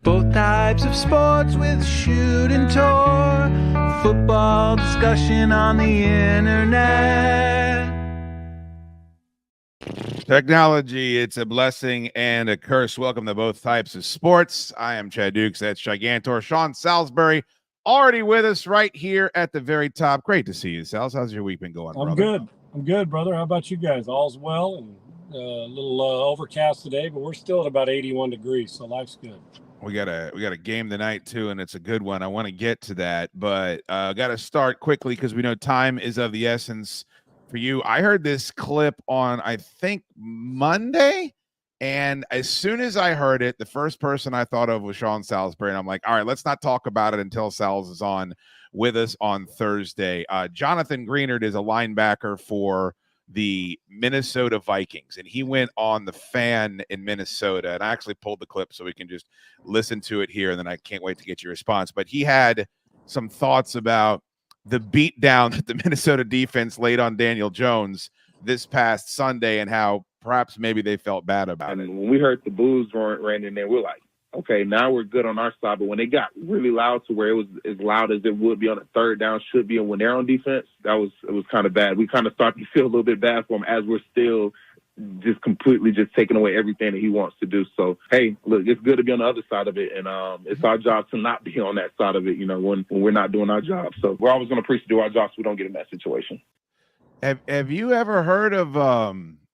Both types of sports with Schoode and Tor. Football discussion on the internet. Technology, it's a blessing and a curse. Welcome to Both Types of Sports. I am Chad Dukes. That's Gigantor. Sean Salisbury already with us right here at the very top. Great to see you, Sals. How's your week been going, brother? I'm good, brother. How about you guys? All's well, and a little overcast today, but we're still at about 81 degrees, so life's good. We got a game tonight too, and it's a good one. I want to get to that, but got to start quickly because we know time is of the essence for you. I heard this clip on, I think, Monday, and as soon as I heard it, the first person I thought of was Sean Salisbury, and I'm like, all right, let's not talk about it until Sals is on with us on Thursday. Jonathan Greenard is a linebacker for the Minnesota Vikings, and he went on the Fan in Minnesota, and I actually pulled the clip so we can just listen to it here, and then I can't wait to get your response. But he had some thoughts about the beatdown that the Minnesota defense laid on Daniel Jones this past Sunday and how perhaps maybe they felt bad about it. When we heard the boos ran in there, we're like, okay, now we're good on our side. But when it got really loud to where it was as loud as it would be on a third down should be, and when they're on defense, it was kind of bad. We kind of started to feel a little bit bad for him as we're still just completely just taking away everything that he wants to do. So, hey, look, it's good to be on the other side of it, and it's our job to not be on that side of it, when we're not doing our job. So we're always going to preach to do our job so we don't get in that situation. Have you ever heard of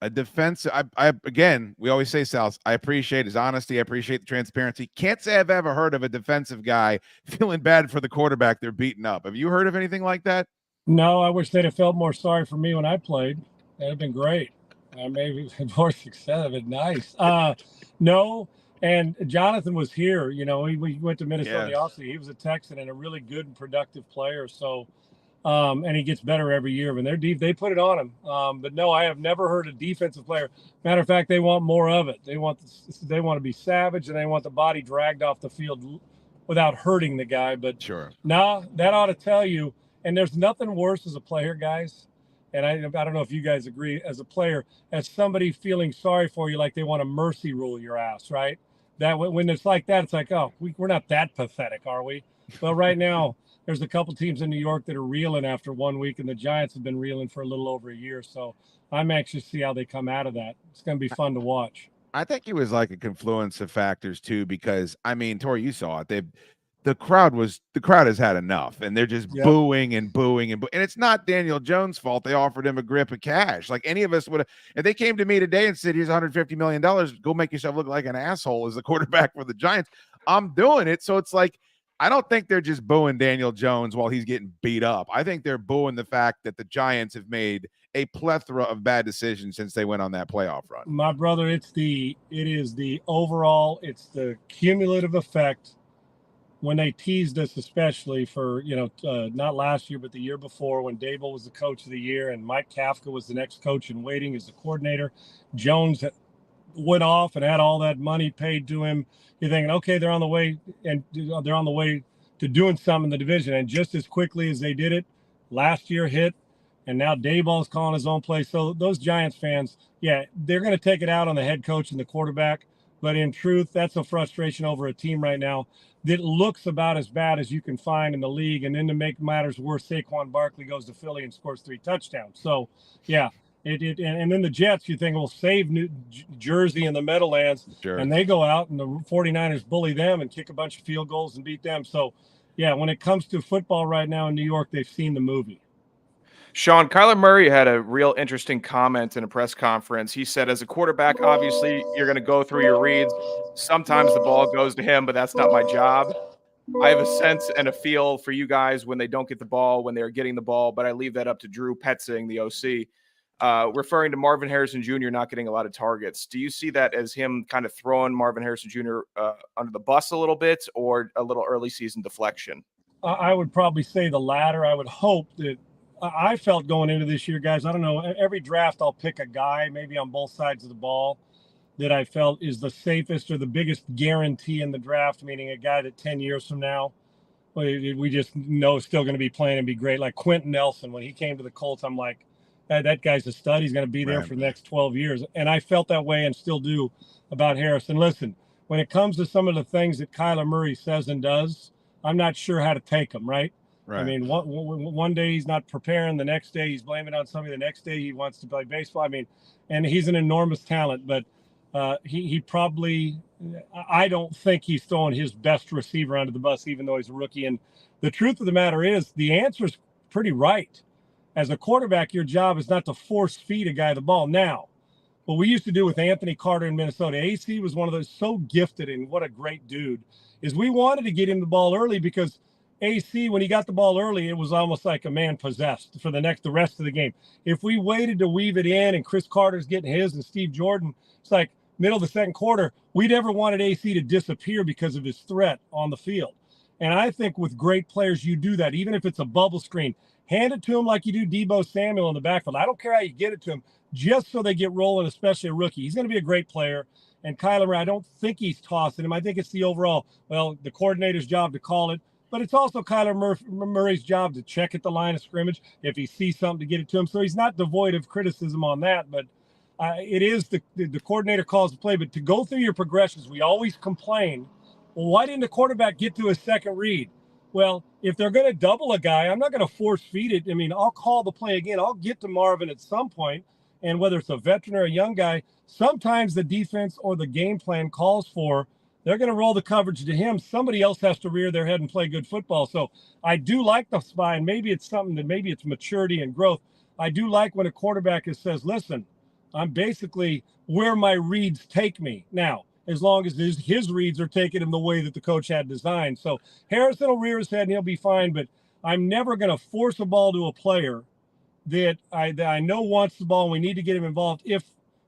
a defense? Again, we always say, Sals, I appreciate his honesty. I appreciate the transparency. Can't say I've ever heard of a defensive guy feeling bad for the quarterback they're beating up. Have you heard of anything like that? No, I wish they'd have felt more sorry for me when I played. That'd have been great. Maybe more success. Been nice. No, and Jonathan was here. We went to Minnesota. Yes. Also, he was a Texan and a really good and productive player. So, and he gets better every year. And they're deep. They put it on him. But no, I have never heard a defensive player. Matter of fact, they want more of it. They want to be savage, and they want the body dragged off the field without hurting the guy. But sure, no, that ought to tell you. And there's nothing worse as a player, guys. And I don't know if you guys agree, as a player, as somebody feeling sorry for you, like they want to mercy rule your ass, right? That when it's like that, it's like, oh, we're not that pathetic, are we? But right now, there's a couple teams in New York that are reeling after 1 week, and the Giants have been reeling for a little over a year. So I'm anxious to see how they come out of that. It's going to be fun to watch. I think it was like a confluence of factors too, because Tori, you saw it. The crowd has had enough, and they're just booing and booing and it's not Daniel Jones' fault. They offered him a grip of cash. Like any of us would have, if they came to me today and said, here's $150 million, go make yourself look like an asshole as the quarterback for the Giants, I'm doing it. So it's like, I don't think they're just booing Daniel Jones while he's getting beat up. I think they're booing the fact that the Giants have made a plethora of bad decisions since they went on that playoff run. My brother, it's the cumulative effect. When they teased us, especially for, not last year, but the year before, when Dable was the coach of the year and Mike Kafka was the next coach in waiting as the coordinator, Jones went off and had all that money paid to him. You're thinking, okay, they're on the way to doing something in the division. And just as quickly as they did it, last year hit, and now Daboll's calling his own play. So those Giants fans, they're going to take it out on the head coach and the quarterback. But in truth, that's a frustration over a team right now that looks about as bad as you can find in the league. And then to make matters worse, Saquon Barkley goes to Philly and scores 3 touchdowns. So, and then the Jets, you think, will save New Jersey and the Meadowlands. Sure. And they go out and the 49ers bully them and kick a bunch of field goals and beat them. So, when it comes to football right now in New York, they've seen the movie. Sean, Kyler Murray had a real interesting comment in a press conference. He said, as a quarterback, obviously, you're going to go through your reads. Sometimes the ball goes to him, but that's not my job. I have a sense and a feel for you guys when they don't get the ball, when they're getting the ball, but I leave that up to Drew Petzing, the OC, referring to Marvin Harrison Jr. not getting a lot of targets. Do you see that as him kind of throwing Marvin Harrison Jr. Under the bus a little bit, or a little early season deflection? I would probably say the latter. I would hope that I felt going into this year, guys, I don't know, every draft I'll pick a guy maybe on both sides of the ball that I felt is the safest or the biggest guarantee in the draft, meaning a guy that 10 years from now, we just know is still going to be playing and be great. Like Quentin Nelson, when he came to the Colts, I'm like, that guy's a stud. He's going to be there for the next 12 years. And I felt that way and still do about Harrison. Listen, when it comes to some of the things that Kyler Murray says and does, I'm not sure how to take them, right? Right. I mean, one day he's not preparing, the next day he's blaming it on somebody, the next day he wants to play baseball. I mean, and he's an enormous talent, but he probably, I don't think he's throwing his best receiver under the bus, even though he's a rookie. And the truth of the matter is, the answer's pretty right. As a quarterback, your job is not to force feed a guy the ball. Now, what we used to do with Anthony Carter in Minnesota, AC was one of those, so gifted and what a great dude, is we wanted to get him the ball early, because AC, when he got the ball early, it was almost like a man possessed for the rest of the game. If we waited to weave it in and Chris Carter's getting his and Steve Jordan, it's like middle of the second quarter, we never wanted AC to disappear because of his threat on the field. And I think with great players, you do that, even if it's a bubble screen. Hand it to him like you do Deebo Samuel in the backfield. I don't care how you get it to him, just so they get rolling, especially a rookie. He's going to be a great player. And Kyler Murray, I don't think he's tossing him. I think it's the overall, well, the coordinator's job to call it, but it's also Kyler Murray's job to check at the line of scrimmage if he sees something to get it to him. So he's not devoid of criticism on that, but it is the coordinator calls the play. But to go through your progressions, we always complain, well, why didn't the quarterback get to his second read? Well, if they're going to double a guy, I'm not going to force feed it. I mean, I'll call the play again. I'll get to Marvin at some point, and whether it's a veteran or a young guy, sometimes the defense or the game plan calls for they're going to roll the coverage to him. Somebody else has to rear their head and play good football. So I do like the spy, and maybe it's something that maybe it's maturity and growth. I do like when a quarterback says, listen, I'm basically where my reads take me. Now, as long as his reads are taking him the way that the coach had designed. So Harrison will rear his head and he'll be fine, but I'm never going to force a ball to a player that I know wants the ball and we need to get him involved. If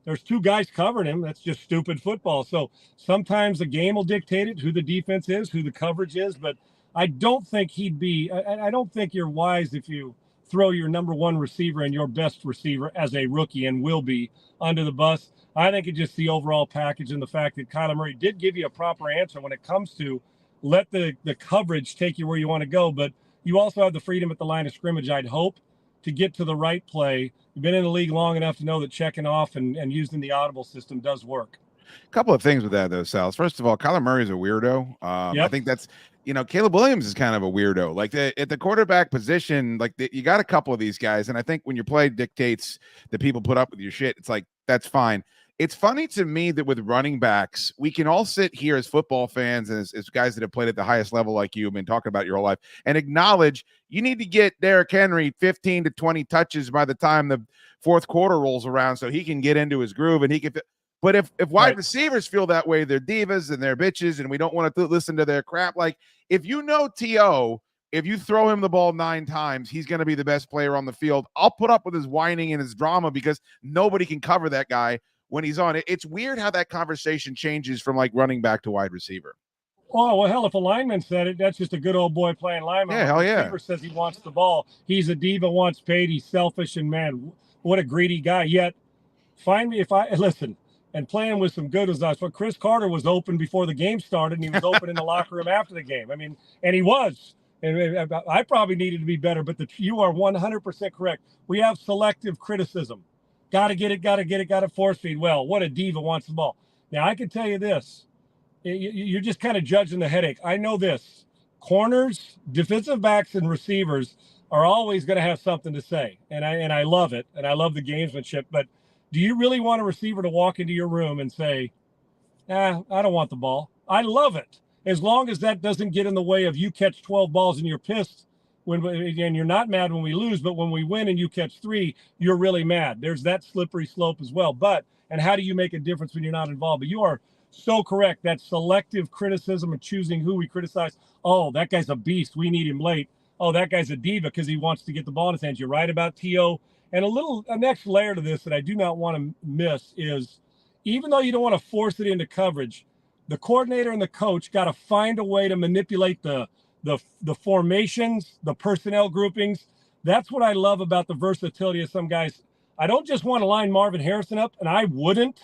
there's two guys covering him, that's just stupid football. So sometimes the game will dictate it, who the defense is, who the coverage is, but I don't think I don't think you're wise if you throw your number one receiver and your best receiver as a rookie and will be under the bus. I think it's just the overall package and the fact that Kyler Murray did give you a proper answer when it comes to let the coverage take you where you want to go, but you also have the freedom at the line of scrimmage, I'd hope, to get to the right play. You've been in the league long enough to know that checking off and using the audible system does work. A couple of things with that, though, Sal. First of all, Kyler Murray's a weirdo. I think that's, Caleb Williams is kind of a weirdo. Like at the quarterback position, you got a couple of these guys, and I think when your play dictates that people put up with your shit, it's like, that's fine. It's funny to me that with running backs, we can all sit here as football fans and as guys that have played at the highest level like you have been talking about your whole life and acknowledge you need to get Derrick Henry 15 to 20 touches by the time the fourth quarter rolls around so he can get into his groove and he can – but if wide receivers feel that way, they're divas and they're bitches and we don't want to listen to their crap. Like if you know T.O., if you throw him the ball 9 times, he's going to be the best player on the field. I'll put up with his whining and his drama because nobody can cover that guy when he's on it. It's weird how that conversation changes from like running back to wide receiver. Oh, well, hell, if a lineman said it, that's just a good old boy playing lineman. Yeah, hell yeah. Receiver says he wants the ball. He's a diva, wants paid. He's selfish, and man, what a greedy guy. Yet, listen, and playing with some good as us. But Chris Carter was open before the game started, and he was open in the locker room after the game. I mean, and he was. And I probably needed to be better, but you are 100% correct. We have selective criticism. Got to force feed. Well, what a diva wants the ball. Now, I can tell you this. You're just kind of judging the headache. I know this. Corners, defensive backs, and receivers are always going to have something to say. And I love it, and I love the gamesmanship. But do you really want a receiver to walk into your room and say, I don't want the ball? I love it. As long as that doesn't get in the way of you catch 12 balls and you're pissed. And you're not mad when we lose, but when we win and you catch 3, you're really mad. There's that slippery slope as well. And how do you make a difference when you're not involved? But you are so correct. That selective criticism and choosing who we criticize. Oh, that guy's a beast. We need him late. Oh, that guy's a diva because he wants to get the ball in his hands. You're right about T.O. And a next layer to this that I do not want to miss is even though you don't want to force it into coverage, the coordinator and the coach got to find a way to manipulate the formations, the personnel groupings. That's what I love about the versatility of some guys. I don't just want to line Marvin Harrison up, and I wouldn't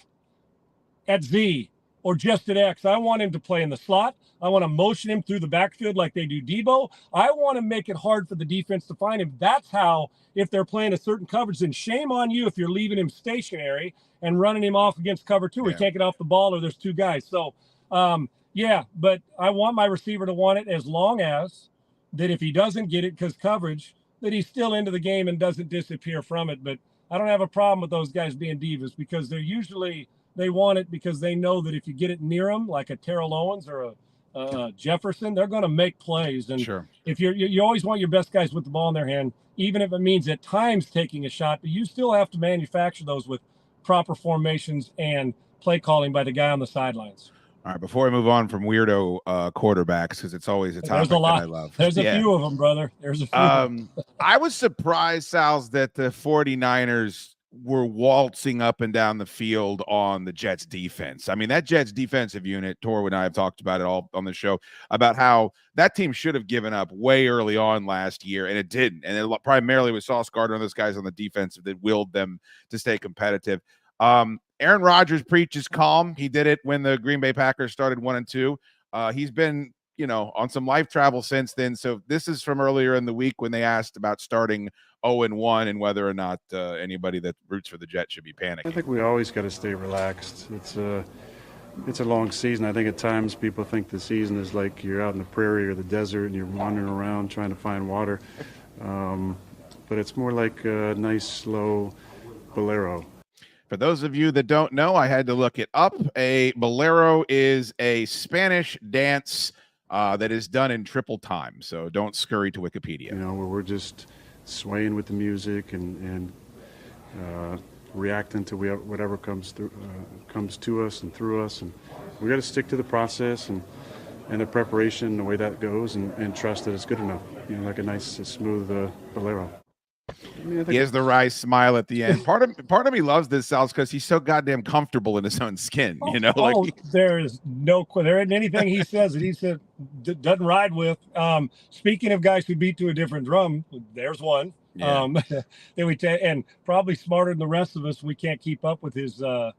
at Z or just at X. I want him to play in the slot. I want to motion him through the backfield like they do Debo. I want to make it hard for the defense to find him. That's how, if they're playing a certain coverage, then shame on you if you're leaving him stationary and running him off against cover 2. He can't get off the ball or there's 2 guys. So Yeah, but I want my receiver to want it as long as that if he doesn't get it because coverage, that he's still into the game and doesn't disappear from it. But I don't have a problem with those guys being divas because they want it because they know that if you get it near them, like a Terrell Owens or a Jefferson, they're going to make plays. And Sure. if you always want your best guys with the ball in their hand, even if it means at times taking a shot, but you still have to manufacture those with proper formations and play calling by the guy on the sidelines. All right, before we move on from weirdo quarterbacks, because it's always a topic There's a lot. that I love. There's a few of them, brother. There's a few. I was surprised, Sals, that the 49ers were waltzing up and down the field on the Jets defense. I mean, that Jets defensive unit, Tor and I have talked about it all on the show, about how that team should have given up way early on last year, and it didn't. And it primarily was Sauce Gardner and those guys on the defensive that willed them to stay competitive. Aaron Rodgers preaches calm. He did it when the Green Bay Packers started 1-2. He's been, on some life travel since then. So this is from earlier in the week when they asked about starting 0-1 and whether or not anybody that roots for the Jets should be panicking. I think we always got to stay relaxed. It's a long season. I think at times people think the season is like you're out in the prairie or the desert and you're wandering around trying to find water. But it's more like a nice, slow bolero. For those of you that don't know, I had to look it up. A bolero is a Spanish dance that is done in triple time. So don't scurry to Wikipedia. Where we're just swaying with the music and reacting to whatever comes to us and through us. And we got to stick to the process and the preparation, the way that goes, and trust that it's good enough. Like a nice, smooth bolero. He has the wry smile at the end. Part of me loves this, Sal, because he's so goddamn comfortable in his own skin. There is there isn't anything he says that he said doesn't ride with. Speaking of guys who beat to a different drum, there's one. Yeah. And probably smarter than the rest of us. We can't keep up with his, the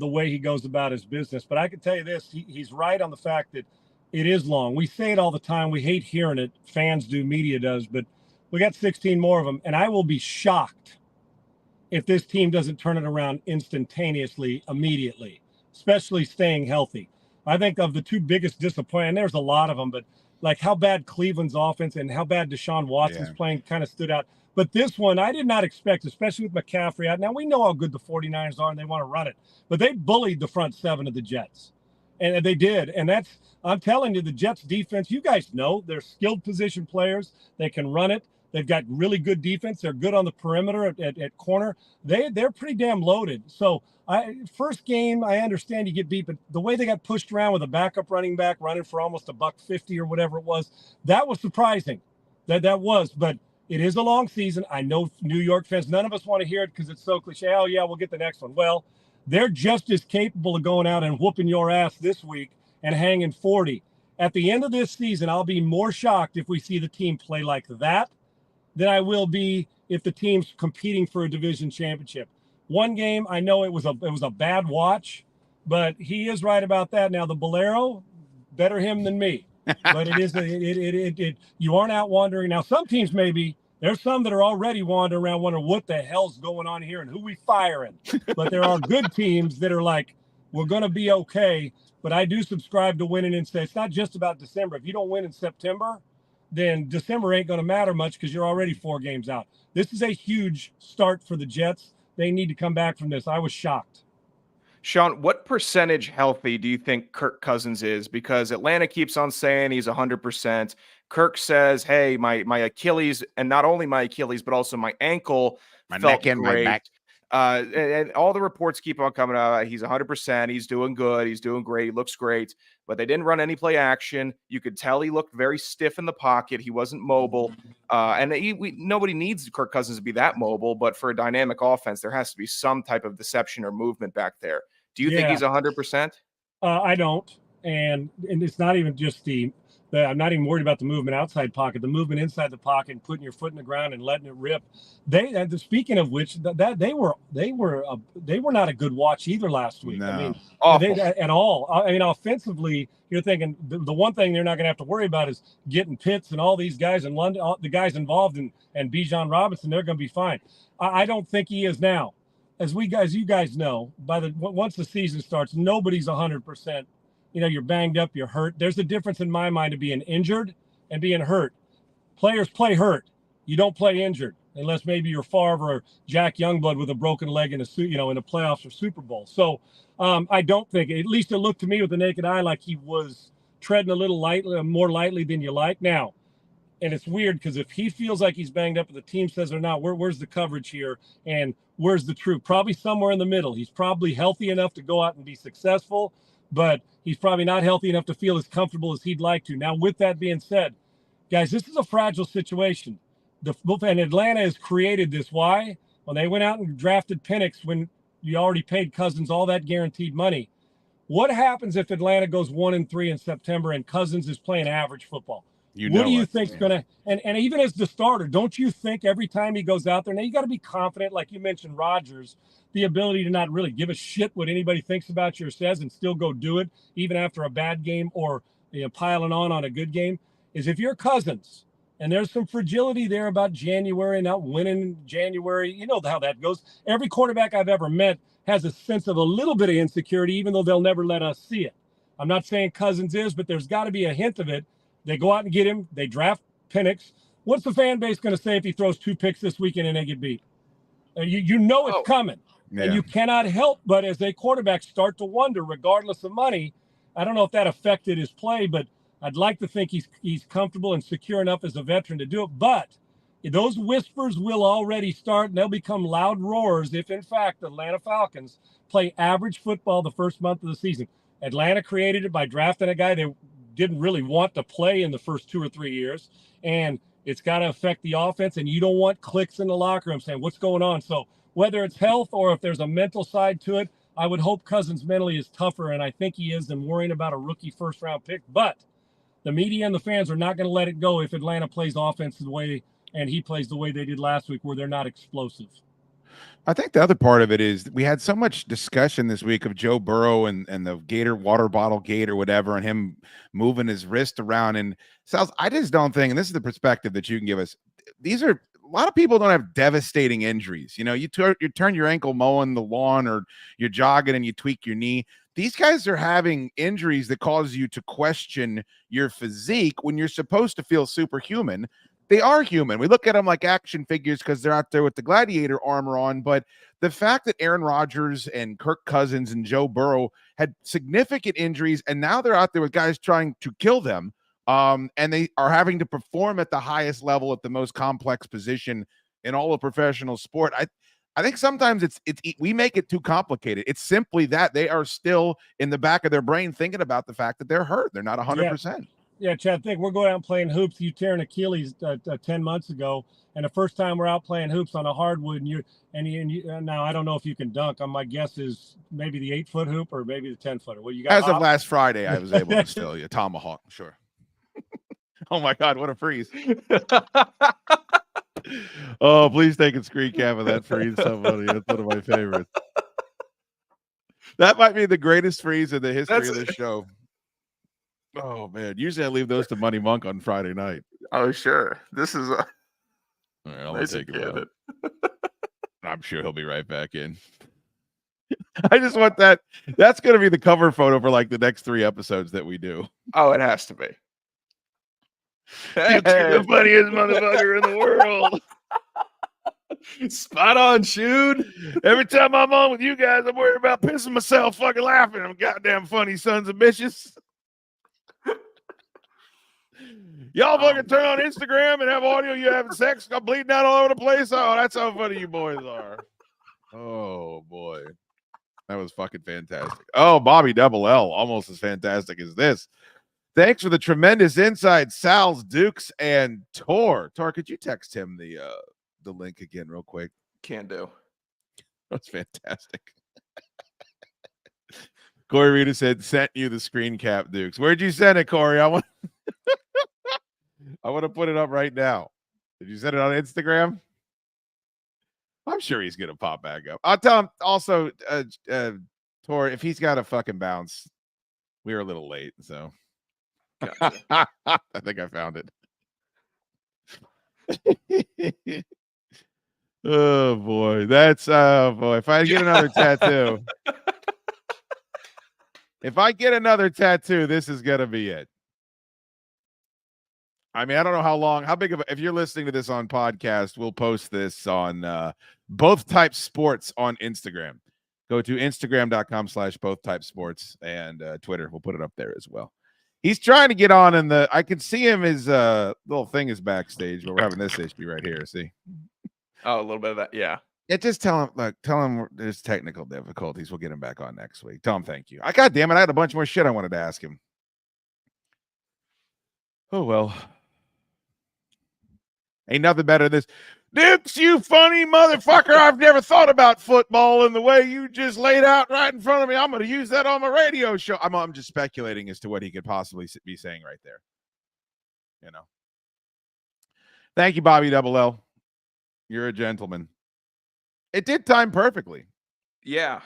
way he goes about his business. But I can tell you this: he's right on the fact that it is long. We say it all the time. We hate hearing it. Fans do, media does, but we got 16 more of them, and I will be shocked if this team doesn't turn it around instantaneously, immediately, especially staying healthy. I think of the two biggest disappointments, and there's a lot of them, but like how bad Cleveland's offense and how bad Deshaun Watson's playing kind of stood out. But this one, I did not expect, especially with McCaffrey out. Now, we know how good the 49ers are, and they want to run it, but they bullied the front seven of the Jets, and they did. And I'm telling you, the Jets defense, you guys know, they're skilled position players. They can run it. They've got really good defense. They're good on the perimeter at corner. They're pretty damn loaded. So first game, I understand you get beat, but the way they got pushed around with a backup running back running for almost $150 or whatever it was, that was surprising. That was, but it is a long season. I know New York fans, none of us want to hear it because it's so cliche. Oh yeah, we'll get the next one. Well, they're just as capable of going out and whooping your ass this week and hanging 40. At the end of this season, I'll be more shocked if we see the team play like that than I will be if the team's competing for a division championship. One game, I know it was a bad watch, but he is right about that. Now the bolero, better him than me, but you aren't out wandering. Now some teams maybe there's some that are already wandering around wondering what the hell's going on here and who we firing. But there are good teams that are like, we're going to be okay. But I do subscribe to winning and say it's not just about December. If you don't win in September, then December ain't going to matter much because you're already 4 games out. This is a huge start for the Jets. They need to come back from this. I was shocked. Sean, what percentage healthy do you think Kirk Cousins is? Because Atlanta keeps on saying he's 100%. Kirk says, hey, my Achilles, and not only my Achilles, but also my ankle My felt neck and great. my back. And all the reports keep on coming out. He's 100%. He's doing good. He's doing great. He looks great. But they didn't run any play action. You could tell he looked very stiff in the pocket. He wasn't mobile. And nobody needs Kirk Cousins to be that mobile. But for a dynamic offense, there has to be some type of deception or movement back there. Do you think he's 100%? I don't. And it's not even just I'm not even worried about the movement outside pocket, the movement inside the pocket and putting your foot in the ground and letting it rip. Speaking of which, they were not a good watch either last week. No. I mean, Awful. at all. I mean, offensively, you're thinking the one thing they're not going to have to worry about is getting Pitts and all these guys in London, all the guys involved and Bijan Robinson. They're going to be fine. I don't think he is now. As you guys know, once the season starts, nobody's 100%. you're banged up, you're hurt. There's a difference in my mind of being injured and being hurt. Players play hurt. You don't play injured unless maybe you're Favre or Jack Youngblood with a broken leg in in the playoffs or Super Bowl. So I don't think, at least it looked to me with the naked eye like he was treading a little more lightly than you like. Now, and it's weird because if he feels like he's banged up and the team says they're not, where's the coverage here and where's the truth? Probably somewhere in the middle. He's probably healthy enough to go out and be successful, but he's probably not healthy enough to feel as comfortable as he'd like to. Now, with that being said, guys, this is a fragile situation. And Atlanta has created this. Why? Well, they went out and drafted Penix when you already paid Cousins all that guaranteed money. What happens if Atlanta goes 1-3 in September and Cousins is playing average football? What do you think's going to – and even as the starter, don't you think every time he goes out there – now you got to be confident, like you mentioned Rodgers, the ability to not really give a shit what anybody thinks about you or says and still go do it even after a bad game or piling on a good game, is if you're Cousins – and there's some fragility there about January, not winning in January. You know how that goes. Every quarterback I've ever met has a sense of a little bit of insecurity, even though they'll never let us see it. I'm not saying Cousins is, but there's got to be a hint of it. They go out and get him. They draft Penix. What's the fan base going to say if he throws 2 picks this weekend and they get beat? You know it's coming. Yeah. And you cannot help but as a quarterback start to wonder, regardless of money. I don't know if that affected his play, but I'd like to think he's comfortable and secure enough as a veteran to do it. But those whispers will already start, and they'll become loud roars if, in fact, the Atlanta Falcons play average football the first month of the season. Atlanta created it by drafting a guy they didn't really want to play in the first 2 or 3 years, and it's got to affect the offense, and you don't want clicks in the locker room saying, what's going on? So whether it's health or if there's a mental side to it, I would hope Cousins mentally is tougher, and I think he is, than worrying about a rookie first-round pick. But the media and the fans are not going to let it go if Atlanta plays offense the way and he plays the way they did last week, where they're not explosive. I think the other part of it is we had so much discussion this week of Joe Burrow and the Gator water bottle gate or whatever, and him moving his wrist around. And Sals, I just don't think, and this is the perspective that you can give us, these are a lot of people don't have devastating injuries. You turn your ankle mowing the lawn, or you're jogging and you tweak your knee. These guys are having injuries that cause you to question your physique when you're supposed to feel superhuman. They are human. We look at them like action figures because they're out there with the gladiator armor on. But the fact that Aaron Rodgers and Kirk Cousins and Joe Burrow had significant injuries, and now they're out there with guys trying to kill them, and they are having to perform at the highest level at the most complex position in all of professional sport. I think sometimes we make it too complicated. It's simply that they are still in the back of their brain thinking about the fact that they're hurt. They're not 100%. Yeah, Chad, think we're going out and playing hoops. You tear an Achilles 10 months ago, and the first time we're out playing hoops on a hardwood, and you now I don't know if you can dunk. My guess is maybe the 8-foot hoop or maybe the 10-footer. Well, you got as of last Friday, I was able to still tomahawk. Sure. Oh my God, what a freeze! Oh, please take a screen cap of that freeze, somebody. That's one of my favorites. That might be the greatest freeze in the history of this show. Oh man, usually I leave those to Money Monk on Friday night. Oh sure, this is a. All right, I'll take it. I'm sure he'll be right back in. I just want that. That's going to be the cover photo for like the next 3 episodes that we do. Oh, it has to be. You're the funniest motherfucker in the world. Spot on, Schoode. Every time I'm on with you guys, I'm worried about pissing myself fucking laughing. I'm goddamn funny sons of bitches. Y'all fucking turn on Instagram and have audio you having sex. I'm bleeding out all over the place. Oh, that's how funny you boys are. Oh, boy. That was fucking fantastic. Oh, Bobby Double L, almost as fantastic as this. Thanks for the tremendous insight, Sal's, Dukes, and Tor. Tor, could you text him the link again real quick? Can do. That's fantastic. Corey Rita said, sent you the screen cap, Dukes. Where'd you send it, Corey? I want to put it up right now. Did you send it on Instagram? I'm sure he's going to pop back up. I'll tell him also, Tor, if he's got a fucking bounce, we were a little late, so. Gotcha. I think I found it. Oh boy, that's boy. If I get another tattoo, If I get another tattoo, this is gonna be it. I mean, I don't know how big of if you're listening to this on podcast, we'll post this on Both Types Sports on Instagram. Go to instagram.com/bothtypesports and Twitter. We'll put it up there as well. He's trying to get on in the, I can see him, his little thing is backstage, but we're having this issue right here. See? Oh, a little bit of that. Yeah. Yeah, just tell him there's technical difficulties. We'll get him back on next week. Tell him thank you. God damn it, I had a bunch more shit I wanted to ask him. Oh, well. Ain't nothing better than this. Dukes, you funny motherfucker. I've never thought about football in the way you just laid out right in front of me. I'm going to use that on my radio show. I'm just speculating as to what he could possibly be saying right there. You know. Thank you, Bobby Double L. You're a gentleman. It did time perfectly. Yeah.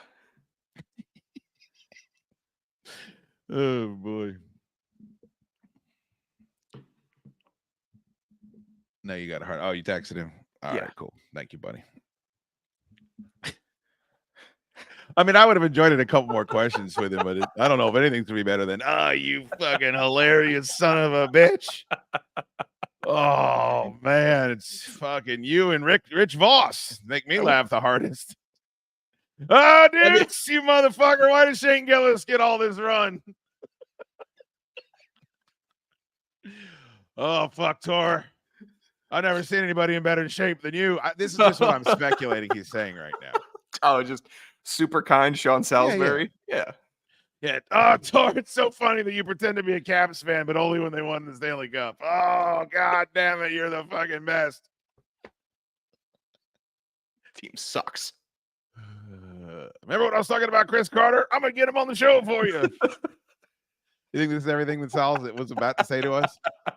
Oh, boy. No, you got a heart. Oh, you texted him. All right, cool. Thank you, buddy. I mean, I would have enjoyed it a couple more questions with him, but I don't know if anything's going to be better than, you fucking hilarious son of a bitch. Oh, man, it's fucking you and Rich Voss make me laugh the hardest. Oh, Dukes, you motherfucker. Why did Shane Gillis get all this run? Oh, fuck, Tor. I've never seen anybody in better shape than you. This is just what I'm speculating he's saying right now. Oh, just super kind Sean Salisbury. Yeah. Oh, Tor, it's so funny that you pretend to be a Caps fan, but only when they won the Stanley Cup. Oh, God damn it. You're the fucking best. Team sucks. Remember what I was talking about, Chris Carter? I'm going to get him on the show for you. You think this is everything that Sal was about to say to us? I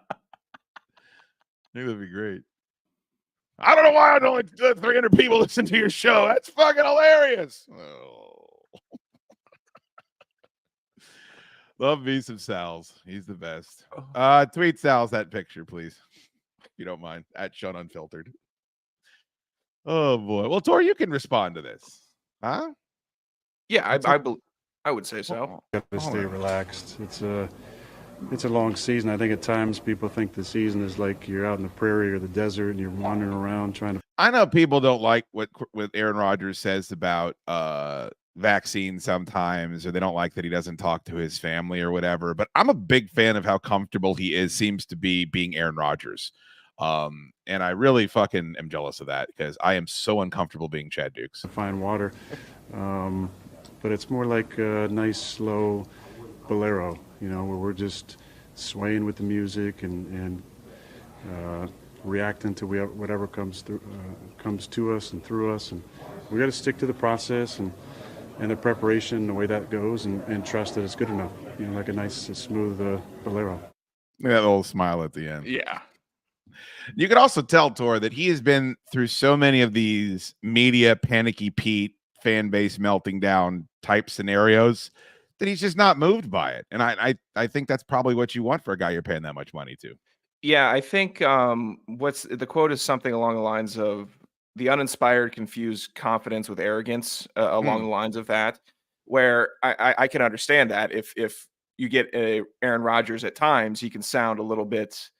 think that'd be great. I don't know why only 300 people listen to your show. That's fucking hilarious. Oh. Love me some Sal's. He's the best. Tweet Sal's that picture, please. If you don't mind. At Sean Unfiltered. Oh, boy. Well, Tor, you can respond to this. Huh? Yeah, I would say so. You have to stay relaxed. It's a long season. I think at times people think the season is like you're out in the prairie or the desert and you're wandering around trying to. I know people don't like what Aaron Rodgers says about vaccines sometimes, or they don't like that he doesn't talk to his family or whatever. But I'm a big fan of how comfortable he seems to be being Aaron Rodgers. And I really fucking am jealous of that because I am so uncomfortable being Chad Dukes. Find water. But it's more like a nice, slow bolero, where we're just swaying with the music and reacting to whatever comes to us and through us. And we got to stick to the process and the preparation, the way that goes, and trust that it's good enough. Like a nice, smooth bolero. That little smile at the end. Yeah. You could also tell, Tor, that he has been through so many of these media panicky Pete fan base melting down type scenarios that he's just not moved by it. And I think that's probably what you want for a guy you're paying that much money to. Yeah, I think what's the quote is something along the lines of the uninspired confuse confidence with arrogance, along the lines of that, where I can understand that if you get Aaron Rodgers at times, he can sound a little bit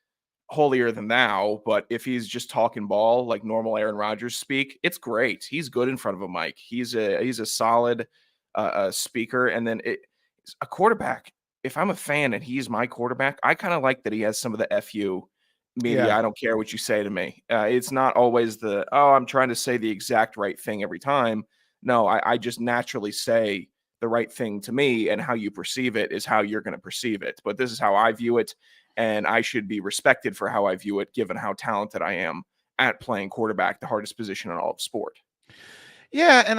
holier than thou, but if he's just talking ball like normal Aaron Rodgers speak, it's great. He's good in front of a mic. He's a solid speaker. And then a quarterback, if I'm a fan and he's my quarterback, I kind of like that he has some of the FU media. Yeah. I don't care what you say to me. It's not always I'm trying to say the exact right thing every time. No, I just naturally say the right thing to me, and how you perceive it is how you're going to perceive it. But this is how I view it. And I should be respected for how I view it, given how talented I am at playing quarterback, the hardest position in all of sport. Yeah, and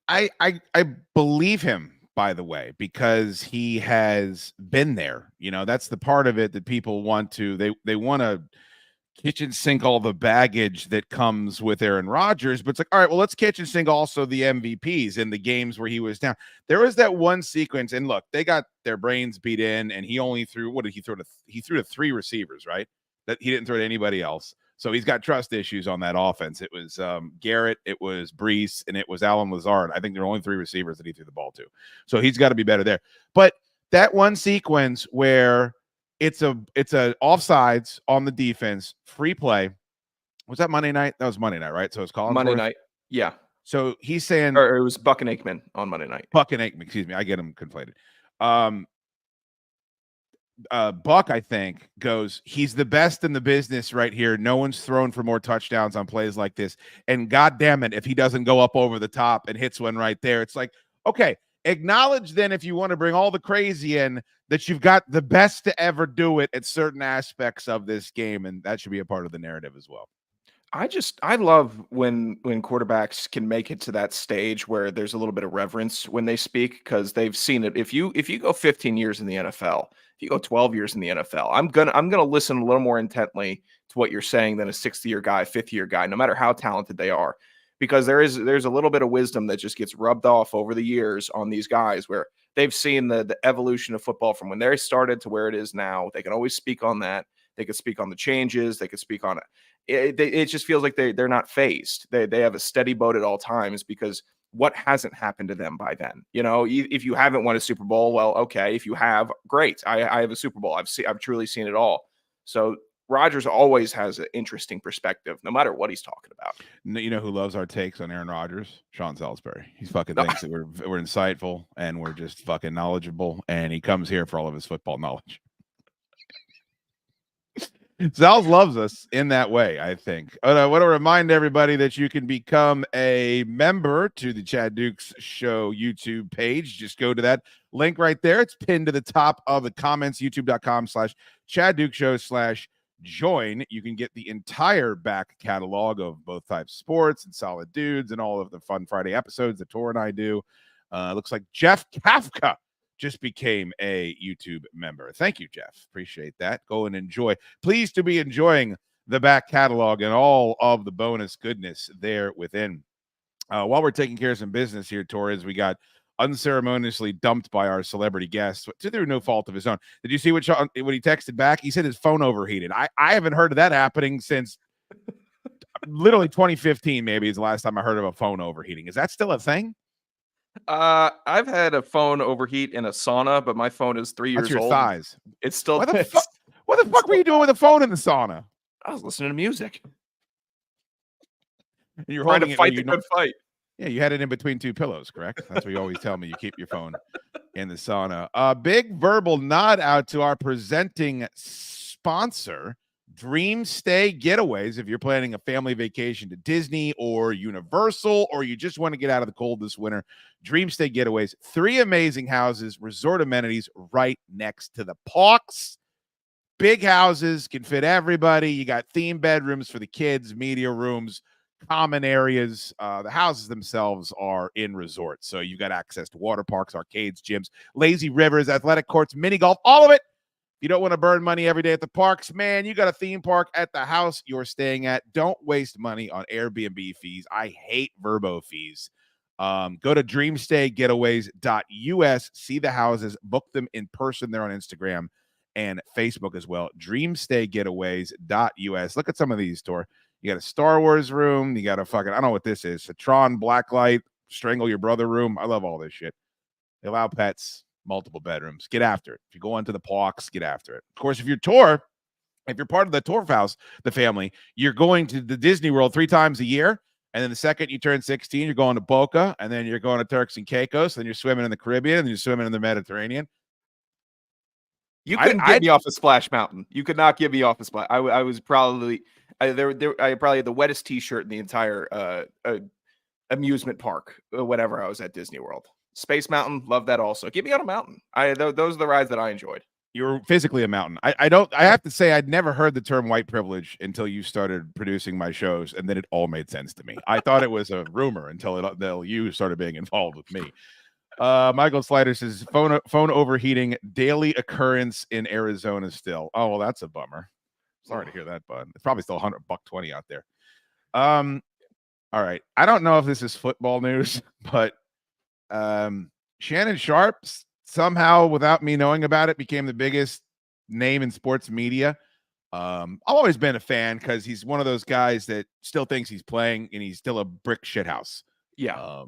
I believe him, by the way, because he has been there. That's the part of it that people want to. They want to kitchen sink all the baggage that comes with Aaron Rodgers, but it's like, all right, well, let's kitchen sink also the MVPs in the games where he was down. There was that one sequence, and look, they got their brains beat in, and he only threw, what did he throw to? He threw to 3 receivers, right? That he didn't throw to anybody else. So he's got trust issues on that offense. It was Garrett, it was Brees, and it was Alan Lazard. I think there are only 3 receivers that he threw the ball to. So he's got to be better there. But that one sequence where it's a offsides on the defense, free play. Was that Monday night? That was Monday night, right? So it's Collinsworth? Monday night. Yeah. So he's saying, or it was Buck and Aikman on Monday night. Buck and Aikman, excuse me. I get them conflated. Buck, I think, goes, he's the best in the business right here. No one's thrown for more touchdowns on plays like this. And God damn it, if he doesn't go up over the top and hits one right there, it's like, okay, acknowledge then, if you want to bring all the crazy in, that you've got the best to ever do it at certain aspects of this game. And that should be a part of the narrative as well. I love when quarterbacks can make it to that stage where there's a little bit of reverence when they speak, because they've seen it. If you go 15 years in the NFL, if you go 12 years in the NFL, I'm gonna listen a little more intently to what you're saying than a 6th-year guy, 5th-year guy, no matter how talented they are, because there's a little bit of wisdom that just gets rubbed off over the years on these guys, where they've seen the evolution of football from when they started to where it is now. They can always speak on that. They could speak on the changes. They could speak on it. It just feels like they're not phased. They have a steady boat at all times, because what hasn't happened to them by then? You know, if you haven't won a Super Bowl, well, okay. If you have, great. I have a Super Bowl. I've truly seen it all. So Rodgers always has an interesting perspective, no matter what he's talking about. You know who loves our takes on Aaron Rodgers? Sean Salisbury. He's fucking thinks that we're insightful and we're just fucking knowledgeable, and he comes here for all of his football knowledge. Sals loves us in that way, I think. I want to remind everybody that you can become a member to the Chad Dukes Show YouTube page. Just go to that link right there. It's pinned to the top of the comments, youtube.com/Chad Dukes Show/join. You can get the entire back catalog of both types of sports and Solid Dudes and all of the fun Friday episodes that Tor and I do. Looks like Jeff Kafka just became a YouTube member. Thank you, Jeff. Appreciate that. Go and enjoy. Pleased to be enjoying the back catalog and all of the bonus goodness there within. While we're taking care of some business here, Torres, we got unceremoniously dumped by our celebrity guest through no fault of his own. Did you see what he texted back? He said his phone overheated. I haven't heard of that happening since literally 2015, maybe is the last time I heard of a phone overheating. Is that still a thing? I've had a phone overheat in a sauna, but my phone is 3 years That's your old. thighs. It's still. What the fuck were you doing with the phone in the sauna? I was listening to music. And you're trying holding to it fight the good fight. Yeah, you had it in between 2 pillows, correct? That's what you always tell me. You keep your phone in the sauna. A big verbal nod out to our presenting sponsor, Dream Stay Getaways. If you're planning a family vacation to Disney or Universal, or you just want to get out of the cold this winter, Dream Stay Getaways. 3 amazing houses, resort amenities right next to the parks. Big houses, can fit everybody. You got theme bedrooms for the kids, media rooms, common areas. The houses themselves are in resorts, so you've got access to water parks, arcades, gyms, lazy rivers, athletic courts, mini golf, all of it. You don't want to burn money every day at the parks, man. You got a theme park at the house you're staying at. Don't waste money on Airbnb fees. I hate Verbo fees. Go to dreamstaygetaways.us, see the houses, book them in person. They're on Instagram and Facebook as well. Dreamstaygetaways.us. Look at some of these, Tor. You got a Star Wars room. You got a fucking, I don't know what this is, a Tron blacklight, strangle your brother room. I love all this shit. They allow pets. Multiple bedrooms. Get after it. If you go into the parks, get after it. Of course, if you're part of the Tor house, the family, you're going to the Disney World 3 times a year. And then the second you turn 16, you're going to Boca, and then you're going to Turks and Caicos, then you're swimming in the Caribbean, and you're swimming in the Mediterranean. You couldn't get me off a Splash Mountain. You could not get me off a Splash. I was probably I probably had the wettest T-shirt in the entire amusement park whenever I was at Disney World. Space Mountain, love that also. Get me on a mountain. Those are the rides that I enjoyed. You're physically a mountain. I have to say, I'd never heard the term white privilege until you started producing my shows, and then it all made sense to me. I thought it was a rumor until you started being involved with me. Michael Slider says phone overheating, daily occurrence in Arizona still. Oh, well, that's a bummer. Sorry to hear that, bud. It's probably still $100.20 out there. All right. I don't know if this is football news, but Shannon Sharp somehow, without me knowing about it, became the biggest name in sports media I've always been a fan because he's one of those guys that still thinks he's playing and he's still a brick shithouse. Yeah.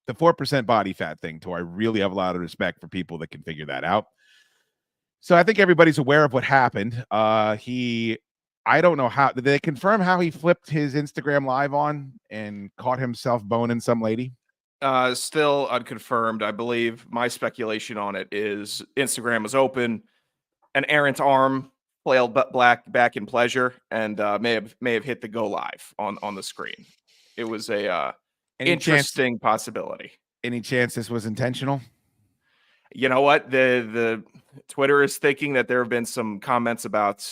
The 4% body fat thing, Tor, I really have a lot of respect for people that can figure that out. So I think everybody's aware of what happened. I don't know how, did they confirm how he flipped his Instagram live on and caught himself boning some lady? Still unconfirmed. I believe my speculation on it is Instagram was open, an errant arm flailed back in pleasure, and may have hit the go live on the screen. It was a interesting possibility. Any chance this was intentional? You know what? The Twitter is thinking that there have been some comments about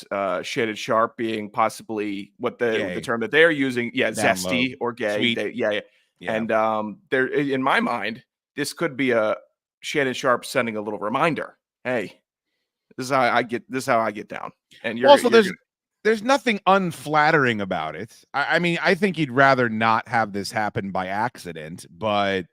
Shaded Sharp being possibly what the term that they're using, zesty or gay. Yeah. And there, in my mind, this could be a Shannon Sharp sending a little reminder. Hey, this is how I get down. And you're also there's nothing unflattering about it. I mean, I think you'd rather not have this happen by accident, but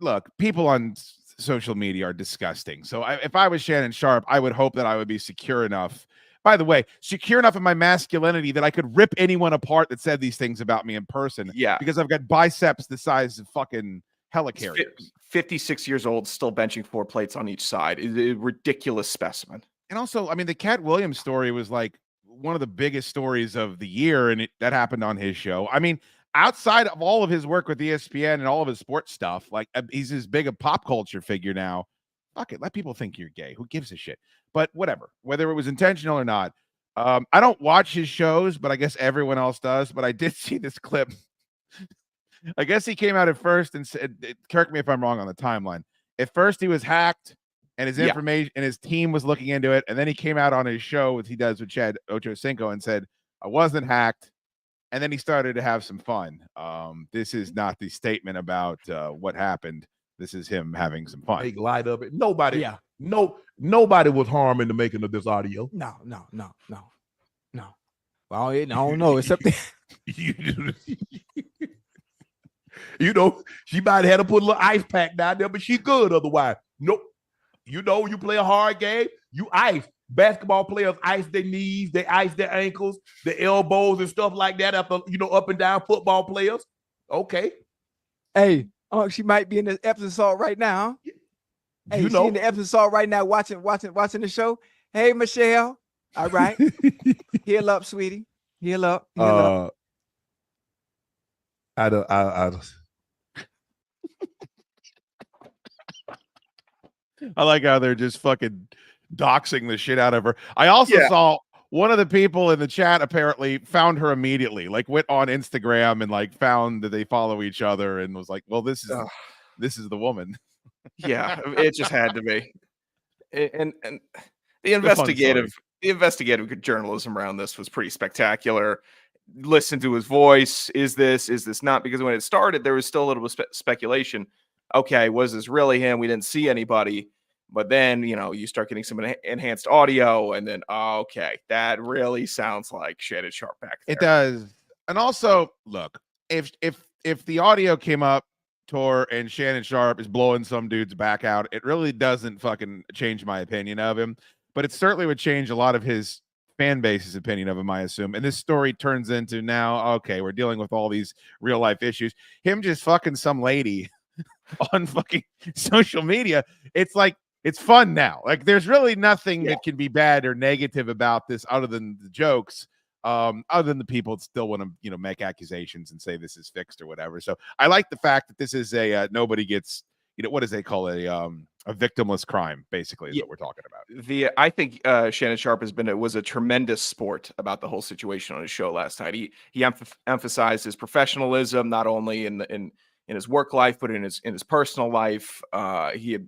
look, people on social media are disgusting. So if I was Shannon Sharp, I would hope that I would be secure enough. By the way, secure enough in my masculinity that I could rip anyone apart that said these things about me in person. Yeah. Because I've got biceps the size of fucking helicarriers. 56 years old, still benching 4 plates on each side. Is a ridiculous specimen. And also, I mean, the Cat Williams story was like one of the biggest stories of the year, and that happened on his show. I mean, outside of all of his work with ESPN and all of his sports stuff, like he's as big a pop culture figure now. Fuck it, let people think you're gay. Who gives a shit? But whatever, whether it was intentional or not. I don't watch his shows, but I guess everyone else does. But I did see this clip. I guess he came out at first and said, correct me if I'm wrong on the timeline. At first, he was hacked and his information and his team was looking into it. And then he came out on his show, as he does with Chad Ochocinco, and said, I wasn't hacked. And then he started to have some fun. This is not the statement about what happened. This is him having some fun. Make light of it. Nobody was harmed in the making of this audio. No. Well, I don't know. Except you know, she might have had to put a little ice pack down there, but she good otherwise. Nope. You know, you play a hard game, you ice. Basketball players ice their knees, they ice their ankles, their elbows and stuff like that after, up and down football players. Okay. Hey, she might be in the Epsom salt right now. Hey, she in the Epsom salt right now watching the show. Hey, Michelle. All right. Heal up, sweetie. Heal up. I like how they're just fucking doxing the shit out of her. I also saw one of the people in the chat apparently found her immediately, like went on Instagram and like found that they follow each other and was like, well, this is the woman. Yeah, it just had to be. And the investigative journalism around this was pretty spectacular. Listen to his voice. Is this not? Because when it started, there was still a little speculation. Okay, was this really him? We didn't see anybody. But then, you start getting some enhanced audio, and then, okay, that really sounds like Shaded Sharp back there. It does. And also, look, if the audio came up, Tor, and Shannon Sharp is blowing some dude's back out, it really doesn't fucking change my opinion of him. But it certainly would change a lot of his fan base's opinion of him, I assume. And this story turns into now, okay, we're dealing with all these real life issues. Him just fucking some lady on fucking social media. It's like, it's fun now. Like there's really nothing that can be bad or negative about this other than the jokes, other than the people that still want to, make accusations and say this is fixed or whatever. So I like the fact that this is a nobody gets, what does they call it? A victimless crime, basically, is what we're talking about. I think Shannon Sharp was a tremendous sport about the whole situation on his show last night. He emphasized his professionalism, not only in his work life, but in his personal life. He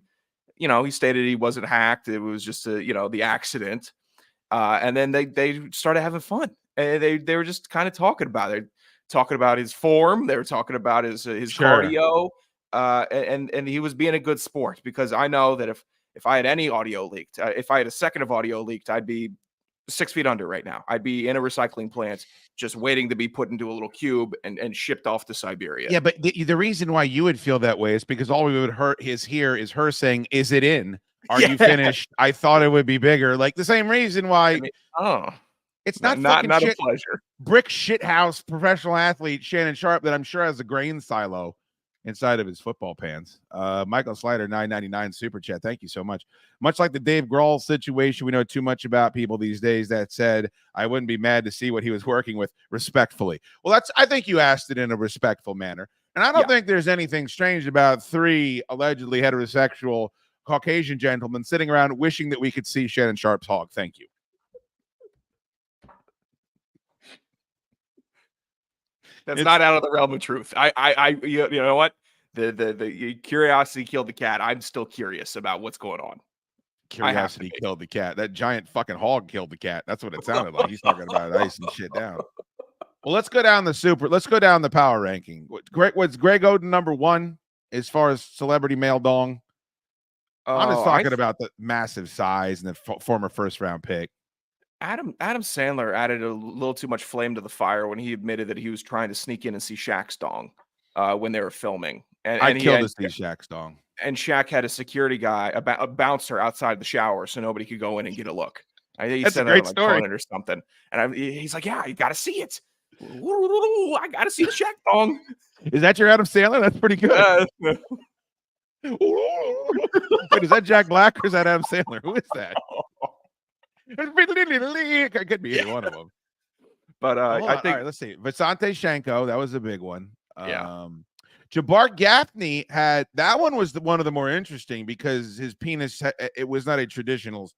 stated he wasn't hacked. It was just the accident. And then they started having fun. And they were just kind of talking about it, talking about his form. They were talking about his cardio. And he was being a good sport, because I know that if I had any audio leaked, if I had a second of audio leaked, I'd be 6 feet under right now. I'd be in a recycling plant just waiting to be put into a little cube and shipped off to Siberia. Yeah, but the reason why you would feel that way is because all we would hear is her saying, "Is it in? Are you finished? I thought it would be bigger." Like the same reason why. I mean, it's not not shit, a pleasure. Brick shithouse professional athlete Shannon Sharp that I'm sure has a grain silo inside of his football pants. Michael Slider, $9.99 super chat. Thank you so much. Much like the Dave Grohl situation, we know too much about people these days. That said, I wouldn't be mad to see what he was working with respectfully. Well, I think you asked it in a respectful manner. And I don't think there's anything strange about 3 allegedly heterosexual Caucasian gentlemen sitting around wishing that we could see Shannon Sharp's hog. Thank you. That's not out of the realm of truth. You know what? The curiosity killed the cat. I'm still curious about what's going on. Curiosity killed the cat. That giant fucking hog killed the cat. That's what it sounded like. He's talking about icing shit down. Well, let's go down Let's go down the power ranking. What's Greg Oden number 1 as far as celebrity male dong? I'm just talking about the massive size and the former first round pick. Adam Sandler added a little too much flame to the fire when he admitted that he was trying to sneak in and see Shaq's dong when they were filming. And I'd kill to see Shaq's dong. And Shaq had a security guy, a bouncer outside the shower, so nobody could go in and get a look. I think he said a great that story or something. And he's like, "Yeah, you got to see it. I got to see the Shaq dong." Is that your Adam Sandler? That's pretty good. Wait, is that Jack Black or is that Adam Sandler? Who is that? It could be either one of them. But I think, all right, let's see. Visante Shenko, that was a big one. Jabbar Gaffney that one was one of the more interesting because his penis, it was not a traditional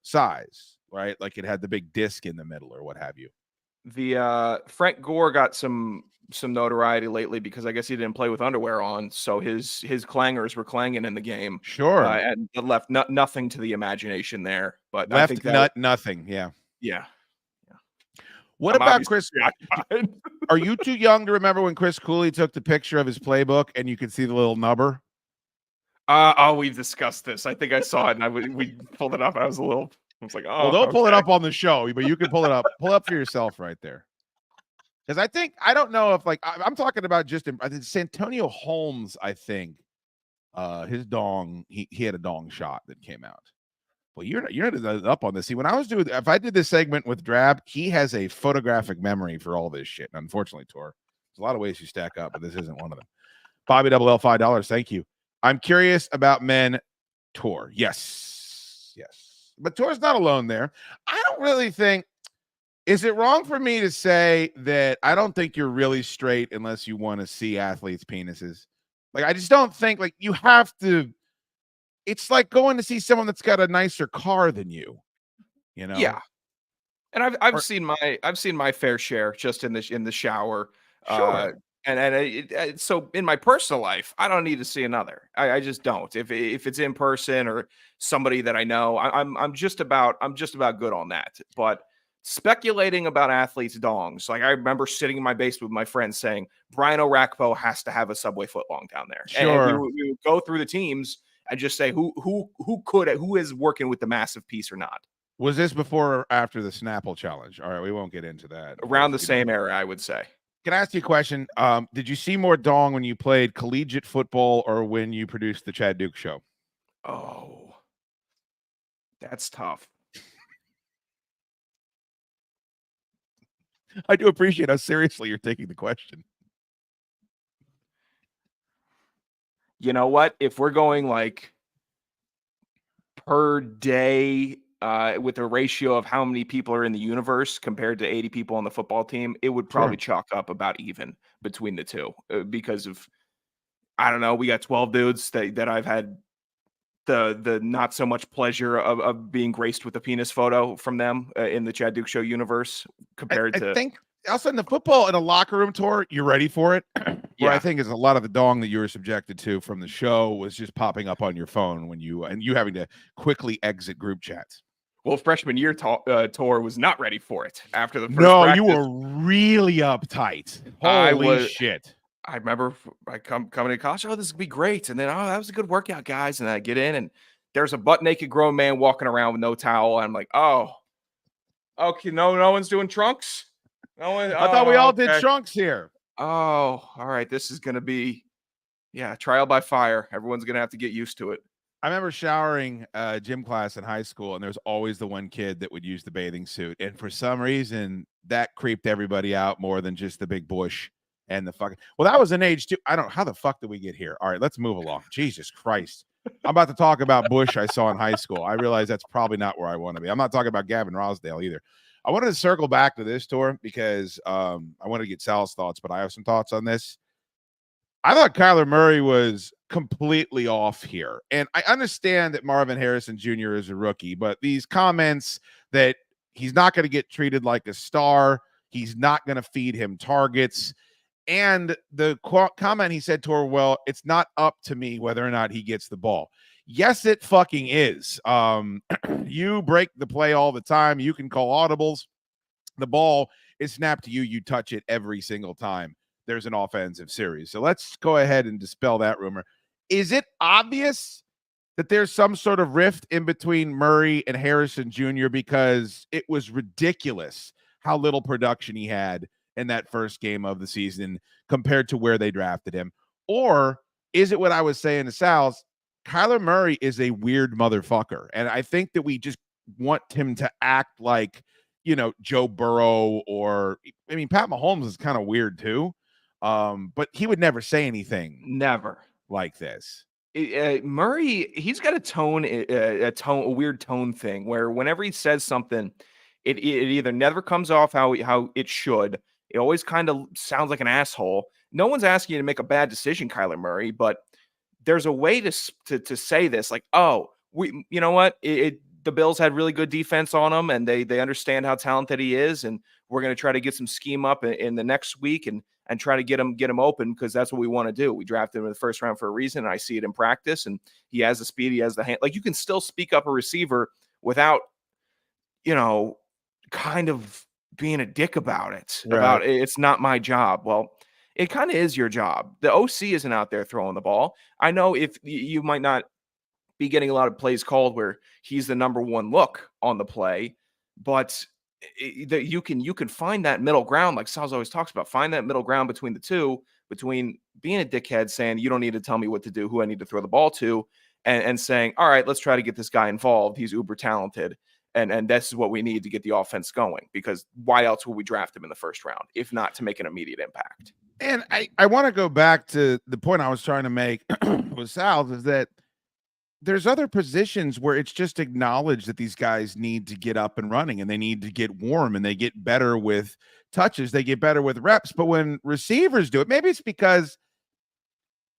size, right? Like it had the big disc in the middle or what have you. The Frank Gore got some notoriety lately because I guess he didn't play with underwear on, so his clangers were clanging in the game. Sure, and it left nothing to the imagination there. But left I think that nothing. Yeah. What about Chris? Are you too young to remember when Chris Cooley took the picture of his playbook and you could see the little nubber? We've discussed this. I think I saw it and we pulled it up. I was like, oh. Well, don't pull it up on the show, but you can pull it up. Pull up for yourself right there. Because I don't know if I'm talking about just Santonio Holmes. I think his dong. He had a dong shot that came out. Well, you're not up on this. See, if I did this segment with Drab, he has a photographic memory for all this shit. And unfortunately, Tor, there's a lot of ways you stack up, but this isn't one of them. Bobby Double L $5. Thank you. I'm curious about men. Tor, yes. But Tor's not alone there. I don't really think. Is it wrong for me to say that I don't think you're really straight unless you want to see athletes' penises? Like, I just don't think you have to. It's like going to see someone that's got a nicer car than you, you know? Yeah. And I've seen my fair share just in the shower. Sure. So in my personal life, I don't need to see another. I just don't. If it's in person or somebody that I know, I'm just about good on that. But speculating about athletes' dongs, like I remember sitting in my basement with my friends saying Brian Orakpo has to have a Subway footlong down there. Sure. And we would go through the teams and just say who is working with the massive piece or not. Was this before or after the Snapple challenge? All right, we won't get into that. Around the same era, I would say. Can I ask you a question? Did you see more dong when you played collegiate football or when you produced the Chad Duke Show? Oh, that's tough. I do appreciate how seriously you're taking the question. You know what? If we're going per day with a ratio of how many people are in the universe compared to 80 people on the football team, it would probably chalk up about even between the two because of, I don't know, we got 12 dudes that I've had the not so much pleasure of being graced with a penis photo from them in the Chad Duke Show universe compared to. I think also in the football in a locker room tour, you're ready for it. Where I think is a lot of the dong that you were subjected to from the show was just popping up on your phone when you having to quickly exit group chats. Well, freshman year tour was not ready for it after the first practice. You were really uptight. Holy shit. I remember I coming to college, this would be great. And then, that was a good workout, guys. And I get in and there's a butt naked grown man walking around with no towel. And I'm like, oh, Okay, no one's doing trunks. No one. I thought we all did trunks here. Oh, all right. This is gonna be, trial by fire. Everyone's gonna have to get used to it. I remember showering gym class in high school, and there was always the one kid that would use the bathing suit, and for some reason that creeped everybody out more than just the big bush and the fucking. Well, that was an age too. I don't. How the fuck did we get here? All right, let's move along. Jesus Christ. I'm about to talk about Bush I saw in high school. I realize that's probably not where I want to be. I'm not talking about Gavin Rosdale either. I wanted to circle back to this tour because I wanted to get Sal's thoughts, but I have some thoughts on this. I thought Kyler Murray was completely off here. And I understand that Marvin Harrison Jr. is a rookie, but these comments that he's not going to get treated like a star, he's not going to feed him targets. And the comment he said to her, well, it's not up to me whether or not he gets the ball. Yes, it fucking is. You break the play all the time. You can call audibles. The ball is snapped to you. You touch it every single time there's an offensive series. So let's go ahead and dispel that rumor. Is it obvious that there's some sort of rift in between Murray and Harrison Jr. because it was ridiculous how little production he had in that first game of the season compared to where they drafted him? Or is it what I was saying to Sal's? Kyler Murray is a weird motherfucker. And I think that we just want him to act like, Joe Burrow or, Pat Mahomes is kind of weird too. But he would never say anything. Never. Like this. Murray, he's got a weird tone thing where whenever he says something, it either never comes off how it should. It always kind of sounds like an asshole. No one's asking you to make a bad decision, Kyler Murray, but there's a way to say this, like, oh, you know what? The Bills had really good defense on him, and they understand how talented he is, and we're going to try to get some scheme up in the next week and try to get him open because that's what we want to do. We drafted him in the first round for a reason, and I see it in practice, and he has the speed, he has the hand. Like, you can still speak up a receiver without, kind of being a dick about it. Right. About it's not my job. Well, it kind of is your job. The OC isn't out there throwing the ball. I know if you might not be getting a lot of plays called where he's the number one look on the play, but you can find that middle ground, like Sal's always talks about. Find that middle ground between the two, between being a dickhead saying you don't need to tell me what to do, who I need to throw the ball to, and saying, all right, let's try to get this guy involved. He's uber talented. And this is what we need to get the offense going, because why else would we draft him in the first round if not to make an immediate impact? And I want to go back to the point I was trying to make with Sal, is that there's other positions where it's just acknowledged that these guys need to get up and running and they need to get warm and they get better with touches. They get better with reps. But when receivers do it, maybe it's because,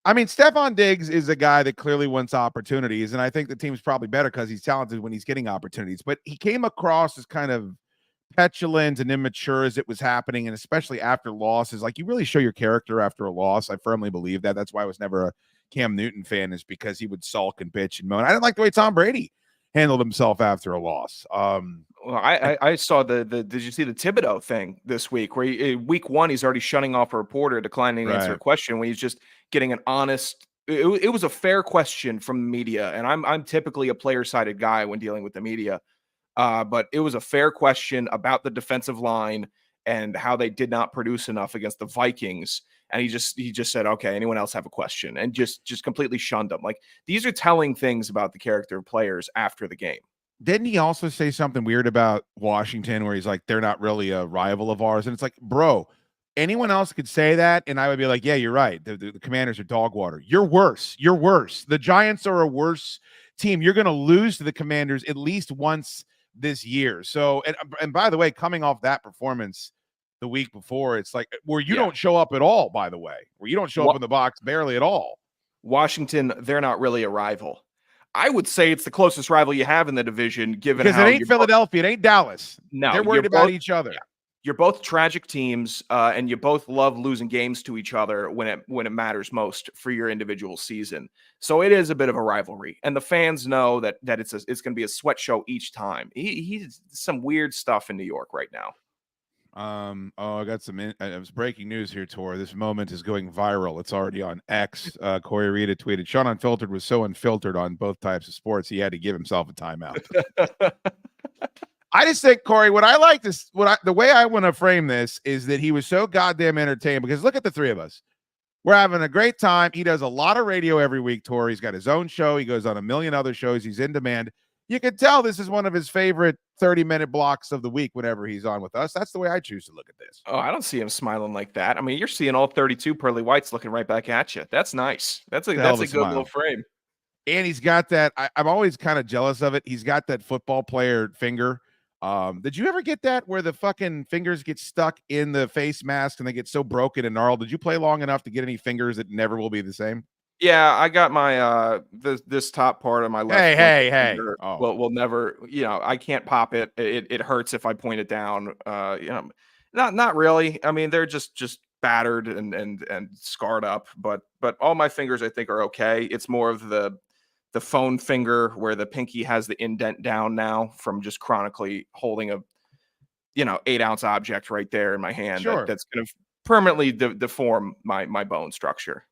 Stephon Diggs is a guy that clearly wants opportunities. And I think the team's probably better because he's talented when he's getting opportunities. But he came across as kind of petulant and immature as it was happening. And especially after losses, like, you really show your character after a loss. I firmly believe that. That's why I was never a Cam Newton fan, is because he would sulk and bitch and moan. I didn't like the way Tom Brady handled himself after a loss. Well, I saw did you see the Thibodeau thing this week where week one, he's already shutting off a reporter declining to answer a question when he's just getting an honest, it was a fair question from the media. And I'm typically a player sided guy when dealing with the media. But it was a fair question about the defensive line and how they did not produce enough against the Vikings. And he just said, okay, anyone else have a question? And just completely shunned them. Like, these are telling things about the character of players after the game. Didn't he also say something weird about Washington where he's like, they're not really a rival of ours? And it's like, bro, anyone else could say that, and I would be like, yeah, you're right. The Commanders are dog water. You're worse. You're worse. The Giants are a worse team. You're going to lose to the Commanders at least once this year. So, and by the way, coming off that performance the week before, it's like where you don't show up at all, by the way, where you don't show up in the box barely at all. Washington, they're not really a rival. I would say it's the closest rival you have in the division, given because how it ain't Philadelphia, it ain't Dallas. No, they're worried about each other. Yeah. You're both tragic teams, and you both love losing games to each other when it matters most for your individual season. So it is a bit of a rivalry, and the fans know that it's going to be a sweat show each time. He's some weird stuff in New York right now. I got some. It was breaking news here, Tor. This moment is going viral. It's already on X. Corey Rita tweeted, Sean Unfiltered was so unfiltered on both types of sports, he had to give himself a timeout. I just think, Corey, the way I want to frame this is that he was so goddamn entertaining, because look at the three of us. We're having a great time. He does a lot of radio every week, Tor. He's got his own show. He goes on a million other shows. He's in demand. You can tell this is one of his favorite 30-minute blocks of the week whenever he's on with us. That's the way I choose to look at this. Oh, I don't see him smiling like that. I mean, you're seeing all 32 pearly whites looking right back at you. That's nice. That's a good little frame. And he's got that. I'm always kind of jealous of it. He's got that football player finger. Did you ever get that where the fucking fingers get stuck in the face mask and they get so broken and gnarled? Did you play long enough to get any fingers that never will be the same? Yeah, I got my this top part of my left. Hey. Oh. Will never, I can't pop it. It hurts if I point it down. Not really. I mean, they're just battered and scarred up, but all my fingers I think are okay. It's more of the phone finger where the pinky has the indent down now from just chronically holding a 8-ounce object right there in my hand. Sure. That's going to permanently deform my bone structure.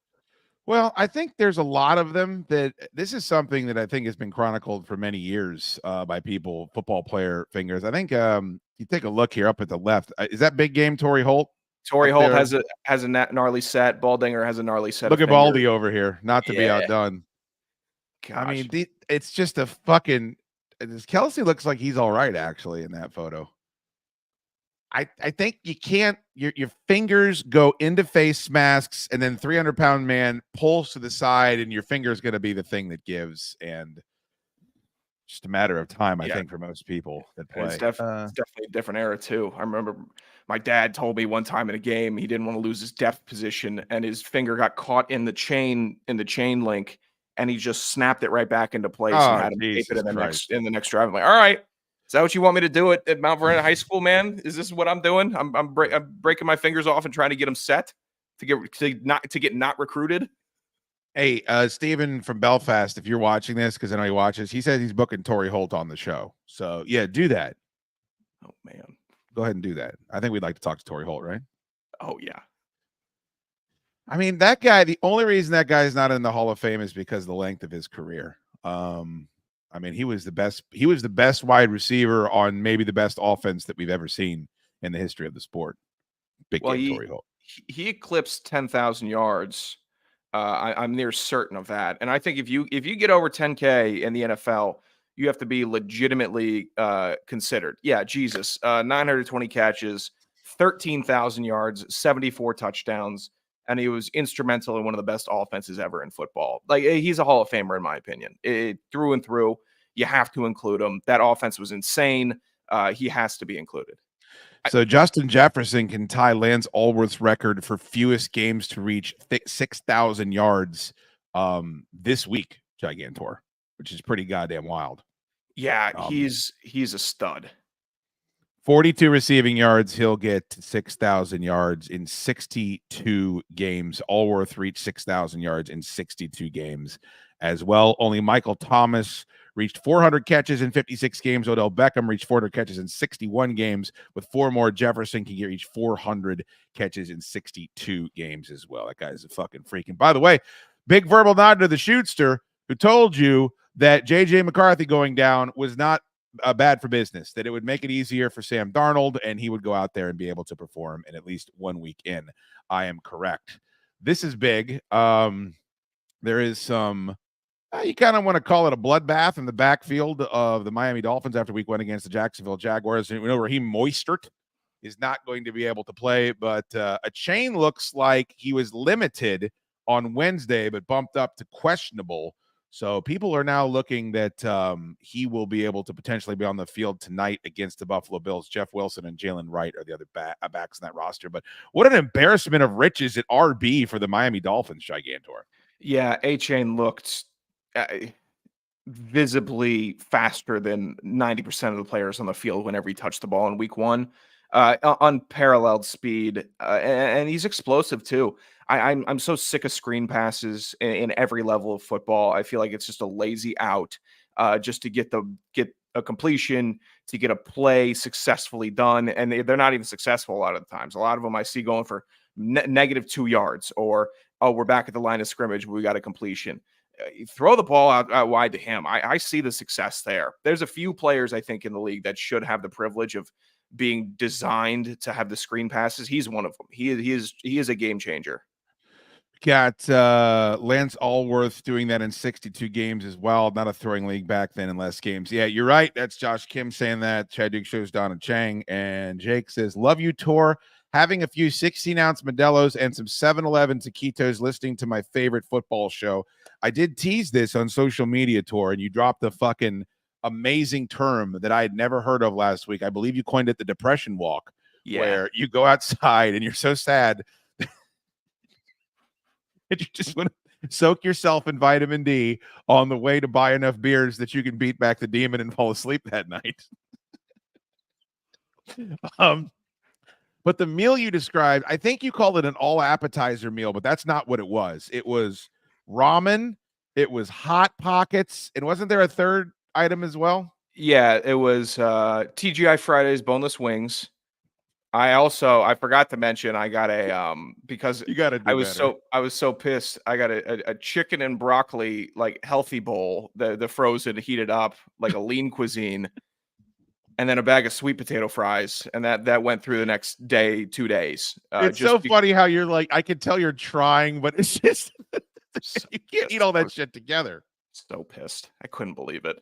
Well, I think there's a lot of them that this is something that I think has been chronicled for many years by people, football player fingers. I think you take a look here up at the left. Is that big game Torrey Holt? Torrey Holt has a gnarly set. Baldinger has a gnarly set. Look at Baldy over here, not to be outdone. Gosh. I mean, it's just a fucking. Kelsey looks like he's all right actually in that photo. I think you can't. Your fingers go into face masks, and then 300-pound man pulls to the side, and your finger is going to be the thing that gives. And just a matter of time, I think, for most people that play. It's definitely a different era too. I remember my dad told me one time in a game he didn't want to lose his depth position, and his finger got caught in the chain link. And he just snapped it right back into place and had him tape it in the next drive. I'm like, all right, is that what you want me to do at Mount Vernon High School, man? Is this what I'm doing? I'm breaking my fingers off and trying to get them set to get not recruited. Hey, Steven from Belfast, if you're watching this, because I know he watches, he says he's booking Torrey Holt on the show. So yeah, do that. Oh man, go ahead and do that. I think we'd like to talk to Torrey Holt, right? Oh yeah. I mean, that guy, the only reason that guy is not in the Hall of Fame is because of the length of his career. I mean, he was the best wide receiver on maybe the best offense that we've ever seen in the history of the sport. Big game Torrey Holt. He eclipsed 10,000 yards. I'm near certain of that. And I think if you get over 10K in the NFL, you have to be legitimately considered. Yeah, Jesus. 920 catches, 13,000 yards, 74 touchdowns. And he was instrumental in one of the best offenses ever in football. Like, he's a Hall of Famer, in my opinion. Through and through, you have to include him. That offense was insane. He has to be included. So Justin Jefferson can tie Lance Allworth's record for fewest games to reach 6,000 yards this week, Gigantor, which is pretty goddamn wild. Yeah, he's a stud. 42 receiving yards. He'll get 6,000 yards in 62 games. Allworth reached 6,000 yards in 62 games as well. Only Michael Thomas reached 400 catches in 56 games. Odell Beckham reached 400 catches in 61 games. With 4 more, Jefferson can reach 400 catches in 62 games as well. That guy's a fucking freak. And by the way, big verbal nod to the shootster who told you that J.J. McCarthy going down was not bad for business, that it would make it easier for Sam Darnold and he would go out there and be able to perform in at least 1 week in. I am correct. This is big. There is some, you kind of want to call it a bloodbath in the backfield of the Miami Dolphins after week 1 against the Jacksonville Jaguars. We know Raheem Mostert is not going to be able to play, but a chain looks like he was limited on Wednesday, but bumped up to questionable. So people are now looking that he will be able to potentially be on the field tonight against the Buffalo Bills. Jeff Wilson and Jalen Wright are the other backs in that roster. But what an embarrassment of riches at RB for the Miami Dolphins, Gigantor. Yeah, A-Chain looked visibly faster than 90% of the players on the field whenever he touched the ball in week 1. Unparalleled speed, and he's explosive too. I'm so sick of screen passes in every level of football. I feel like it's just a lazy out, just to get a completion, to get a play successfully done, and they're not even successful a lot of the times. A lot of them I see going for negative 2 yards, or we're back at the line of scrimmage, but we got a completion. throw the ball out wide to him. I see the success there. There's a few players I think in the league that should have the privilege of being designed to have the screen passes. He's one of them. He is a game changer. Got Lance Allworth doing that in 62 games as well. Not a throwing league back then in less games. Yeah, you're right. That's Josh Kim saying that. Chad Duke shows Donna Chang. And Jake says, love you, Tor. Having a few 16-ounce Modelo's and some 7-Eleven taquitos, listening to my favorite football show. I did tease this on social media, Tor, and you dropped the fucking amazing term that I had never heard of last week. I believe you coined it the depression walk, where you go outside and you're so sad and you just want to soak yourself in vitamin D on the way to buy enough beers that you can beat back the demon and fall asleep that night. But the meal you described, I think you called it an all appetizer meal, but that's not what it was. It was ramen. It was Hot Pockets. And wasn't there a third item as well? Yeah, it was TGI Fridays boneless wings. I forgot to mention I got a because you got to I was so pissed. I got a chicken and broccoli like healthy bowl, the frozen heated up like a lean cuisine, and then a bag of sweet potato fries, and that went through the next day, 2 days. It's so funny how you're like, I can tell you're trying, but it's just you can't eat all that shit together. So pissed. I couldn't believe it.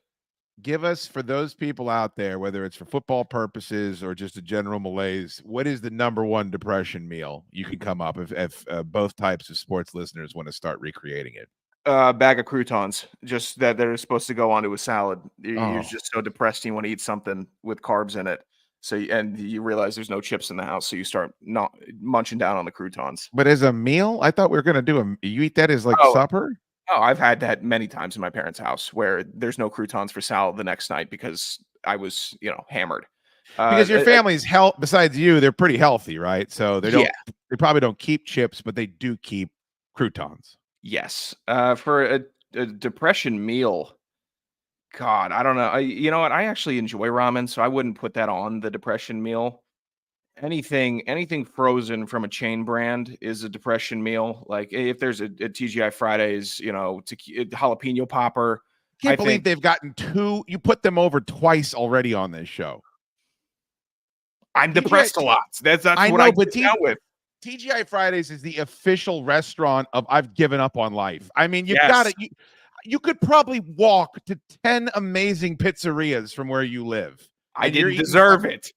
Give us, for those people out there, whether it's for football purposes or just a general malaise, what is the number one depression meal you can come up if both types of sports listeners want to start recreating it? Bag of croutons, just that they're supposed to go onto a salad. You're just so depressed, you want to eat something with carbs in it. So, and you realize there's no chips in the house, so you start not munching down on the croutons. But as a meal, I thought we were going to do you eat that as like supper? Oh, I've had that many times in my parents' house where there's no croutons for salad the next night because I was, hammered. Because your family's besides you, they're pretty healthy, right? So they probably don't keep chips, but they do keep croutons. Yes. For a depression meal, God, I don't know. You know what? I actually enjoy ramen, so I wouldn't put that on the depression meal. Anything frozen from a chain brand is a depression meal. Like if there's a TGI Fridays, jalapeno popper. Can't believe they've gotten two. You put them over twice already on this show. I'm depressed a lot. That's what I get down with. TGI Fridays is the official restaurant of I've given up on life. I mean, got it. You could probably walk to 10 amazing pizzerias from where you live. I didn't deserve it.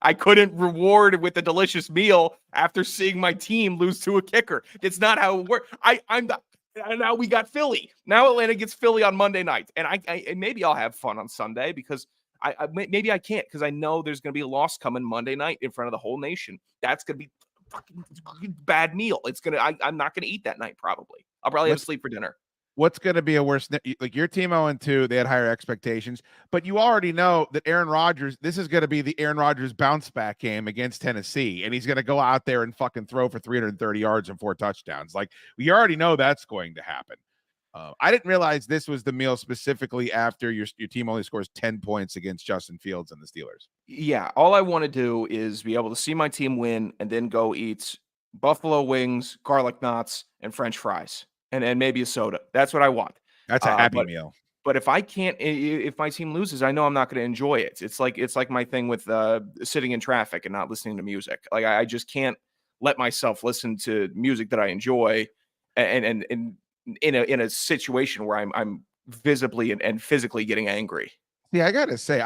I couldn't reward with a delicious meal after seeing my team lose to a kicker. That's not how it works. Now we got Philly. Now Atlanta gets Philly on Monday night, and I maybe I'll have fun on Sunday because maybe I can't because I know there's going to be a loss coming Monday night in front of the whole nation. That's going to be fucking bad meal. I'm not going to eat that night probably. I'll probably have to sleep for dinner. What's going to be a worse? Like your team 0-2, they had higher expectations, but you already know that Aaron Rodgers. This is going to be the Aaron Rodgers bounce back game against Tennessee, and he's going to go out there and fucking throw for 330 yards and 4 touchdowns. Like we already know that's going to happen. I didn't realize this was the meal specifically after your team only scores 10 points against Justin Fields and the Steelers. Yeah, all I want to do is be able to see my team win and then go eat buffalo wings, garlic knots, and French fries. And maybe a soda. That's what I want. That's a happy meal. But if I can't, if my team loses, I know I'm not going to enjoy it. It's like my thing with sitting in traffic and not listening to music. Like I just can't let myself listen to music that I enjoy, and in a situation where I'm visibly and physically getting angry. Yeah, I gotta say,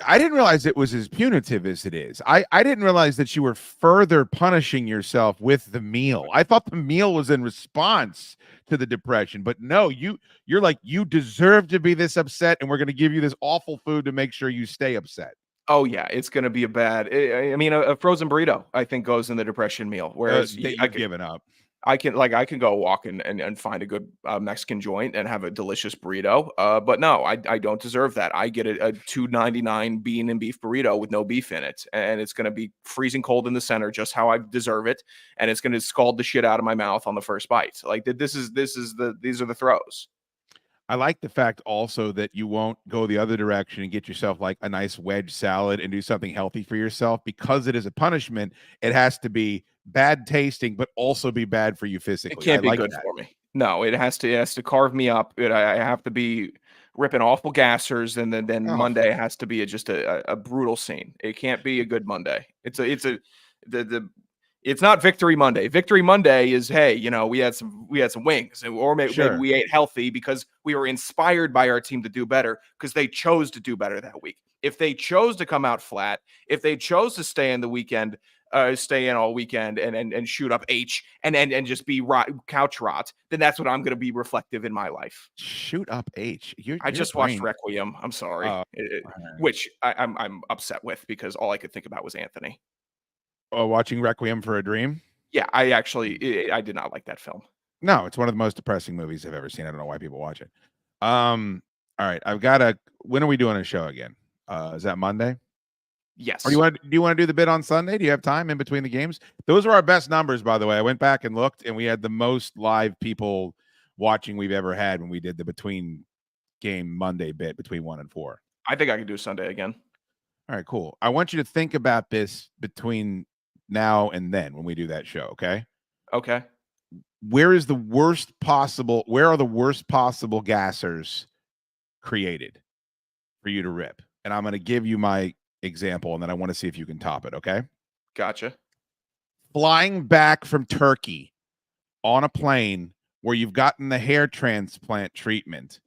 I didn't realize it was as punitive as it is. I didn't realize that you were further punishing yourself with the meal. I thought the meal was in response to the depression, but no, you're like, you deserve to be this upset, and we're going to give you this awful food to make sure you stay upset. Oh yeah, it's going to be a frozen burrito, I think, goes in the depression meal. Whereas you've given up. I can go walk and find a good Mexican joint and have a delicious burrito. But no, I don't deserve that. I get a $2.99 bean and beef burrito with no beef in it, and it's going to be freezing cold in the center, just how I deserve it, and it's going to scald the shit out of my mouth on the first bite. Like these are the throws. I like the fact also that you won't go the other direction and get yourself like a nice wedge salad and do something healthy for yourself, because it is a punishment. It has to be bad tasting, but also be bad for you physically. It can't be good for me. No, it has to carve me up. I have to be ripping awful gassers, and then Oh. Monday has to be just a brutal scene. It can't be a good Monday. It's not Victory Monday. Victory Monday is, hey, we had some wings, or maybe we ate healthy because we were inspired by our team to do better because they chose to do better that week. If they chose to come out flat, if they chose to stay in all weekend and shoot up H and just be couch rot, then that's what I'm going to be reflective in my life. Shoot up H. I just watched Requiem. I'm sorry, which I'm upset with because all I could think about was Anthony. Oh, watching Requiem for a Dream? Yeah, I did not like that film. No, it's one of the most depressing movies I've ever seen. I don't know why people watch it. All right, when are we doing a show again? Is that Monday? Yes. Or do you want to do the bid on Sunday? Do you have time in between the games? Those were our best numbers, by the way. I went back and looked, and we had the most live people watching we've ever had when we did the between game Monday bit between 1 and 4. I think I can do Sunday again. All right, cool. I want you to think about this between now and then when we do that show, okay? Okay. Where are the worst possible gassers created for you to rip? And I'm going to give you my example, and then I want to see if you can top it, okay? Gotcha. Flying back from Turkey on a plane where you've gotten the hair transplant treatment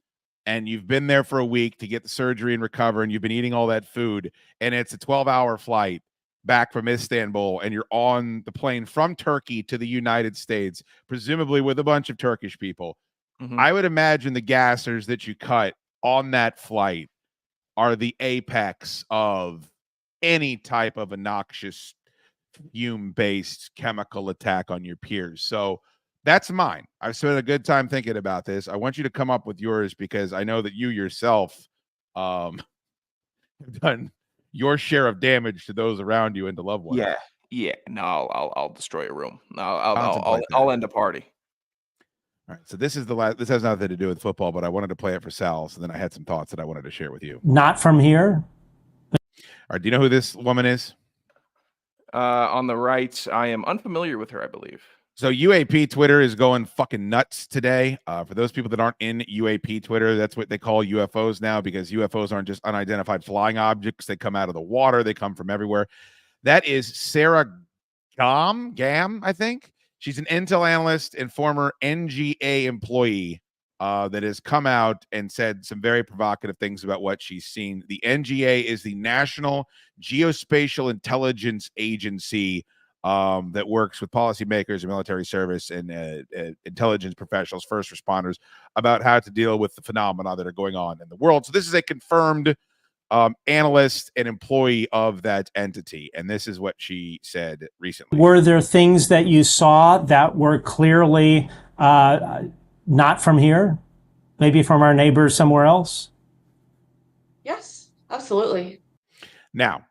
and you've been there for a week to get the surgery and recover, and you've been eating all that food, and it's a 12-hour flight back from Istanbul, and you're on the plane from Turkey to the United States, presumably with a bunch of Turkish people. Mm-hmm. I would imagine the gassers that you cut on that flight are the apex of any type of noxious fume-based chemical attack on your peers. So that's mine. I've spent a good time thinking about this. I want you to come up with yours because I know that you yourself have done your share of damage to those around you and to loved ones. Yeah. No, I'll destroy a room. I'll end a party. All right. So this is the last. This has nothing to do with football, but I wanted to play it for Sal. So then I had some thoughts that I wanted to share with you. Not from here. All right. Do you know who this woman is? On the right, I am unfamiliar with her, I believe. So UAP Twitter is going fucking nuts today. For those people that aren't in UAP Twitter, that's what they call UFOs now, because UFOs aren't just unidentified flying objects. They come out of the water. They come from everywhere. That is Sarah Gam, I think. She's an intel analyst and former NGA employee that has come out and said some very provocative things about what she's seen. The NGA is the National Geospatial Intelligence Agency that works with policymakers and military service and intelligence professionals, first responders, about how to deal with the phenomena that are going on in the world. So this is a confirmed analyst and employee of that entity. And this is what she said recently. Were there things that you saw that were clearly not from here? Maybe from our neighbors somewhere else? Yes, absolutely. Now,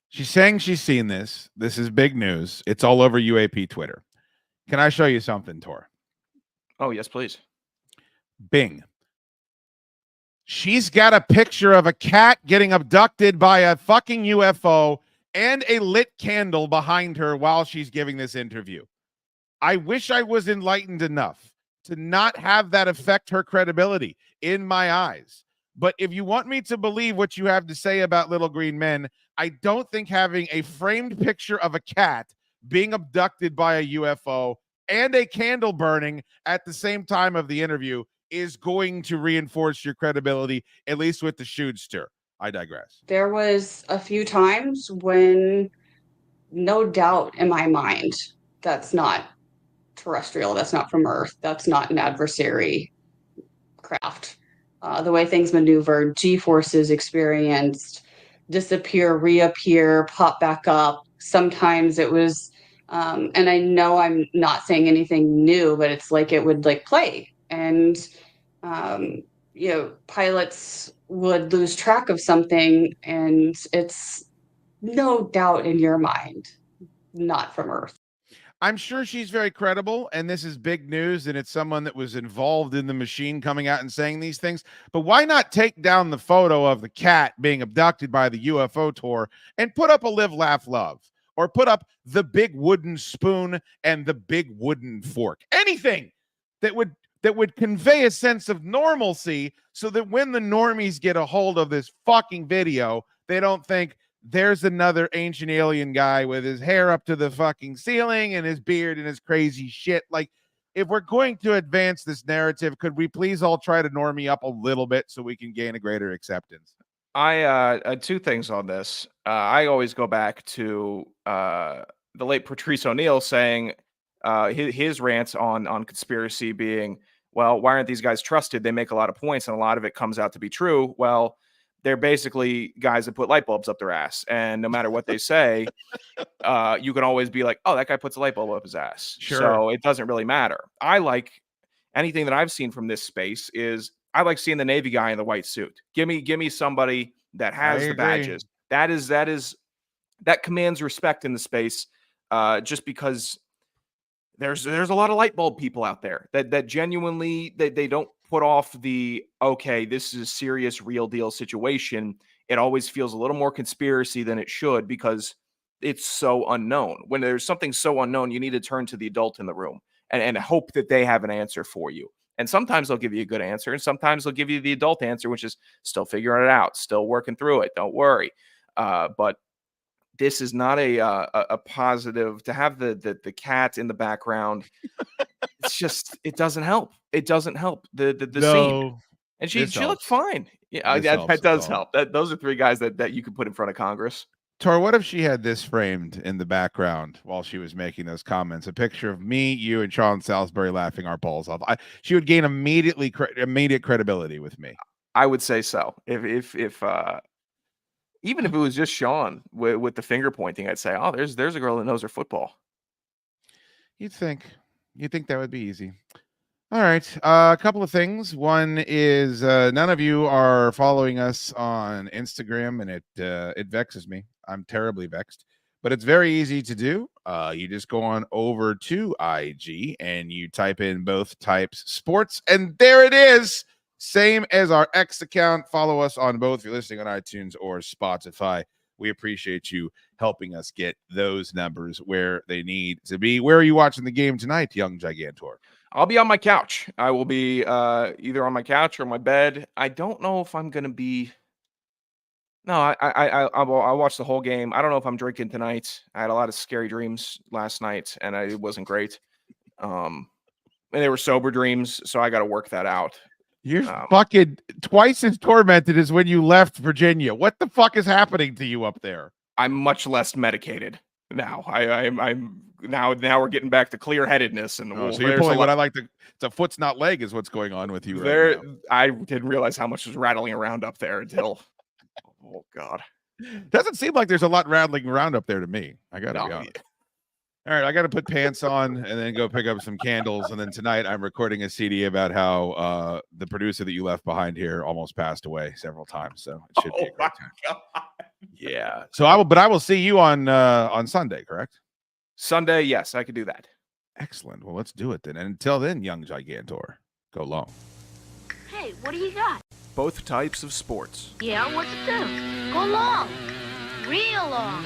she's saying she's seen this. This is big news. It's all over UAP Twitter. Can I show you something, Tor? Oh, yes, please. Bing. She's got a picture of a cat getting abducted by a fucking UFO and a lit candle behind her while she's giving this interview. I wish I was enlightened enough to not have that affect her credibility in my eyes. But if you want me to believe what you have to say about little green men, I don't think having a framed picture of a cat being abducted by a UFO and a candle burning at the same time of the interview is going to reinforce your credibility, at least with the shootster. I digress. There was a few times when no doubt in my mind, that's not terrestrial, that's not from Earth, that's not an adversary craft. The way things maneuvered, G-forces experienced, disappear, reappear, pop back up. Sometimes it was, and I know I'm not saying anything new, but it's like it would like play. And, pilots would lose track of something, and it's no doubt in your mind, not from Earth. I'm sure she's very credible, and this is big news, and it's someone that was involved in the machine coming out and saying these things. But why not take down the photo of the cat being abducted by the UFO tour and put up a live, laugh, love, or put up the big wooden spoon and the big wooden fork? Anything that would convey a sense of normalcy, so that when the normies get a hold of this fucking video, they don't think there's another ancient alien guy with his hair up to the fucking ceiling and his beard and his crazy shit. Like, if we're going to advance this narrative, could we please all try to normie up a little bit so we can gain a greater acceptance? I two things on this. I always go back to the late Patrice O'Neill saying his rants on conspiracy being, well, why aren't these guys trusted? They make a lot of points, and a lot of it comes out to be true. Well, they're basically guys that put light bulbs up their ass, and no matter what they say, you can always be like, oh, that guy puts a light bulb up his ass. Sure. So it doesn't really matter. I like anything that I've seen from this space is I like seeing the Navy guy in the white suit. Give me somebody that has the badges. That commands respect in the space, just because there's a lot of light bulb people out there that genuinely they don't put off the, okay, this is a serious real deal situation. It always feels a little more conspiracy than it should because it's so unknown. When there's something so unknown, you need to turn to the adult in the room and hope that they have an answer for you. And sometimes they'll give you a good answer, and sometimes they'll give you the adult answer, which is still figuring it out, still working through it. Don't worry. But this is not a positive to have the cat in the background. It's just, it doesn't help. It doesn't help the scene. And she looked fine. Yeah, that does help. Those are three guys that you could put in front of Congress. Tor, what if she had this framed in the background while she was making those comments? A picture of me, you, and Sean Salisbury laughing our balls off. She would gain immediate credibility with me. I would say so. If even if it was just Sean with the finger pointing, I'd say, oh, there's a girl that knows her football. You'd think that would be easy. All right. A couple of things. One is none of you are following us on Instagram, and it vexes me. I'm terribly vexed, but it's very easy to do. You just go on over to IG and you type in both types sports, and there it is. Same as our X account. Follow us on both if you're listening on iTunes or Spotify. We appreciate you helping us get those numbers where they need to be. Where are you watching the game tonight, young Gigantor? I'll be on my couch. I will be either on my couch or my bed. I don't know if I'm going to be. No, I'll watch the whole game. I don't know if I'm drinking tonight. I had a lot of scary dreams last night, and it wasn't great. And they were sober dreams, so I got to work that out. You're fucking twice as tormented as when you left Virginia. What the fuck is happening to you up there? I'm much less medicated now. I'm now we're getting back to clear-headedness, and so you're pulling what I like to. It's a foot's not leg is what's going on with you right now. I didn't realize how much was rattling around up there until. Oh God! Doesn't seem like there's a lot rattling around up there to me. I gotta be honest. All right, I got to put pants on and then go pick up some candles. And then tonight I'm recording a CD about how the producer that you left behind here almost passed away several times. So it should be a great time. God. Yeah. So I will see you on Sunday, correct? Sunday, yes, I could do that. Excellent. Well, let's do it then. And until then, young Gigantor, go long. Hey, what do you got? Both types of sports. Yeah, what's it do? Go long. Real long.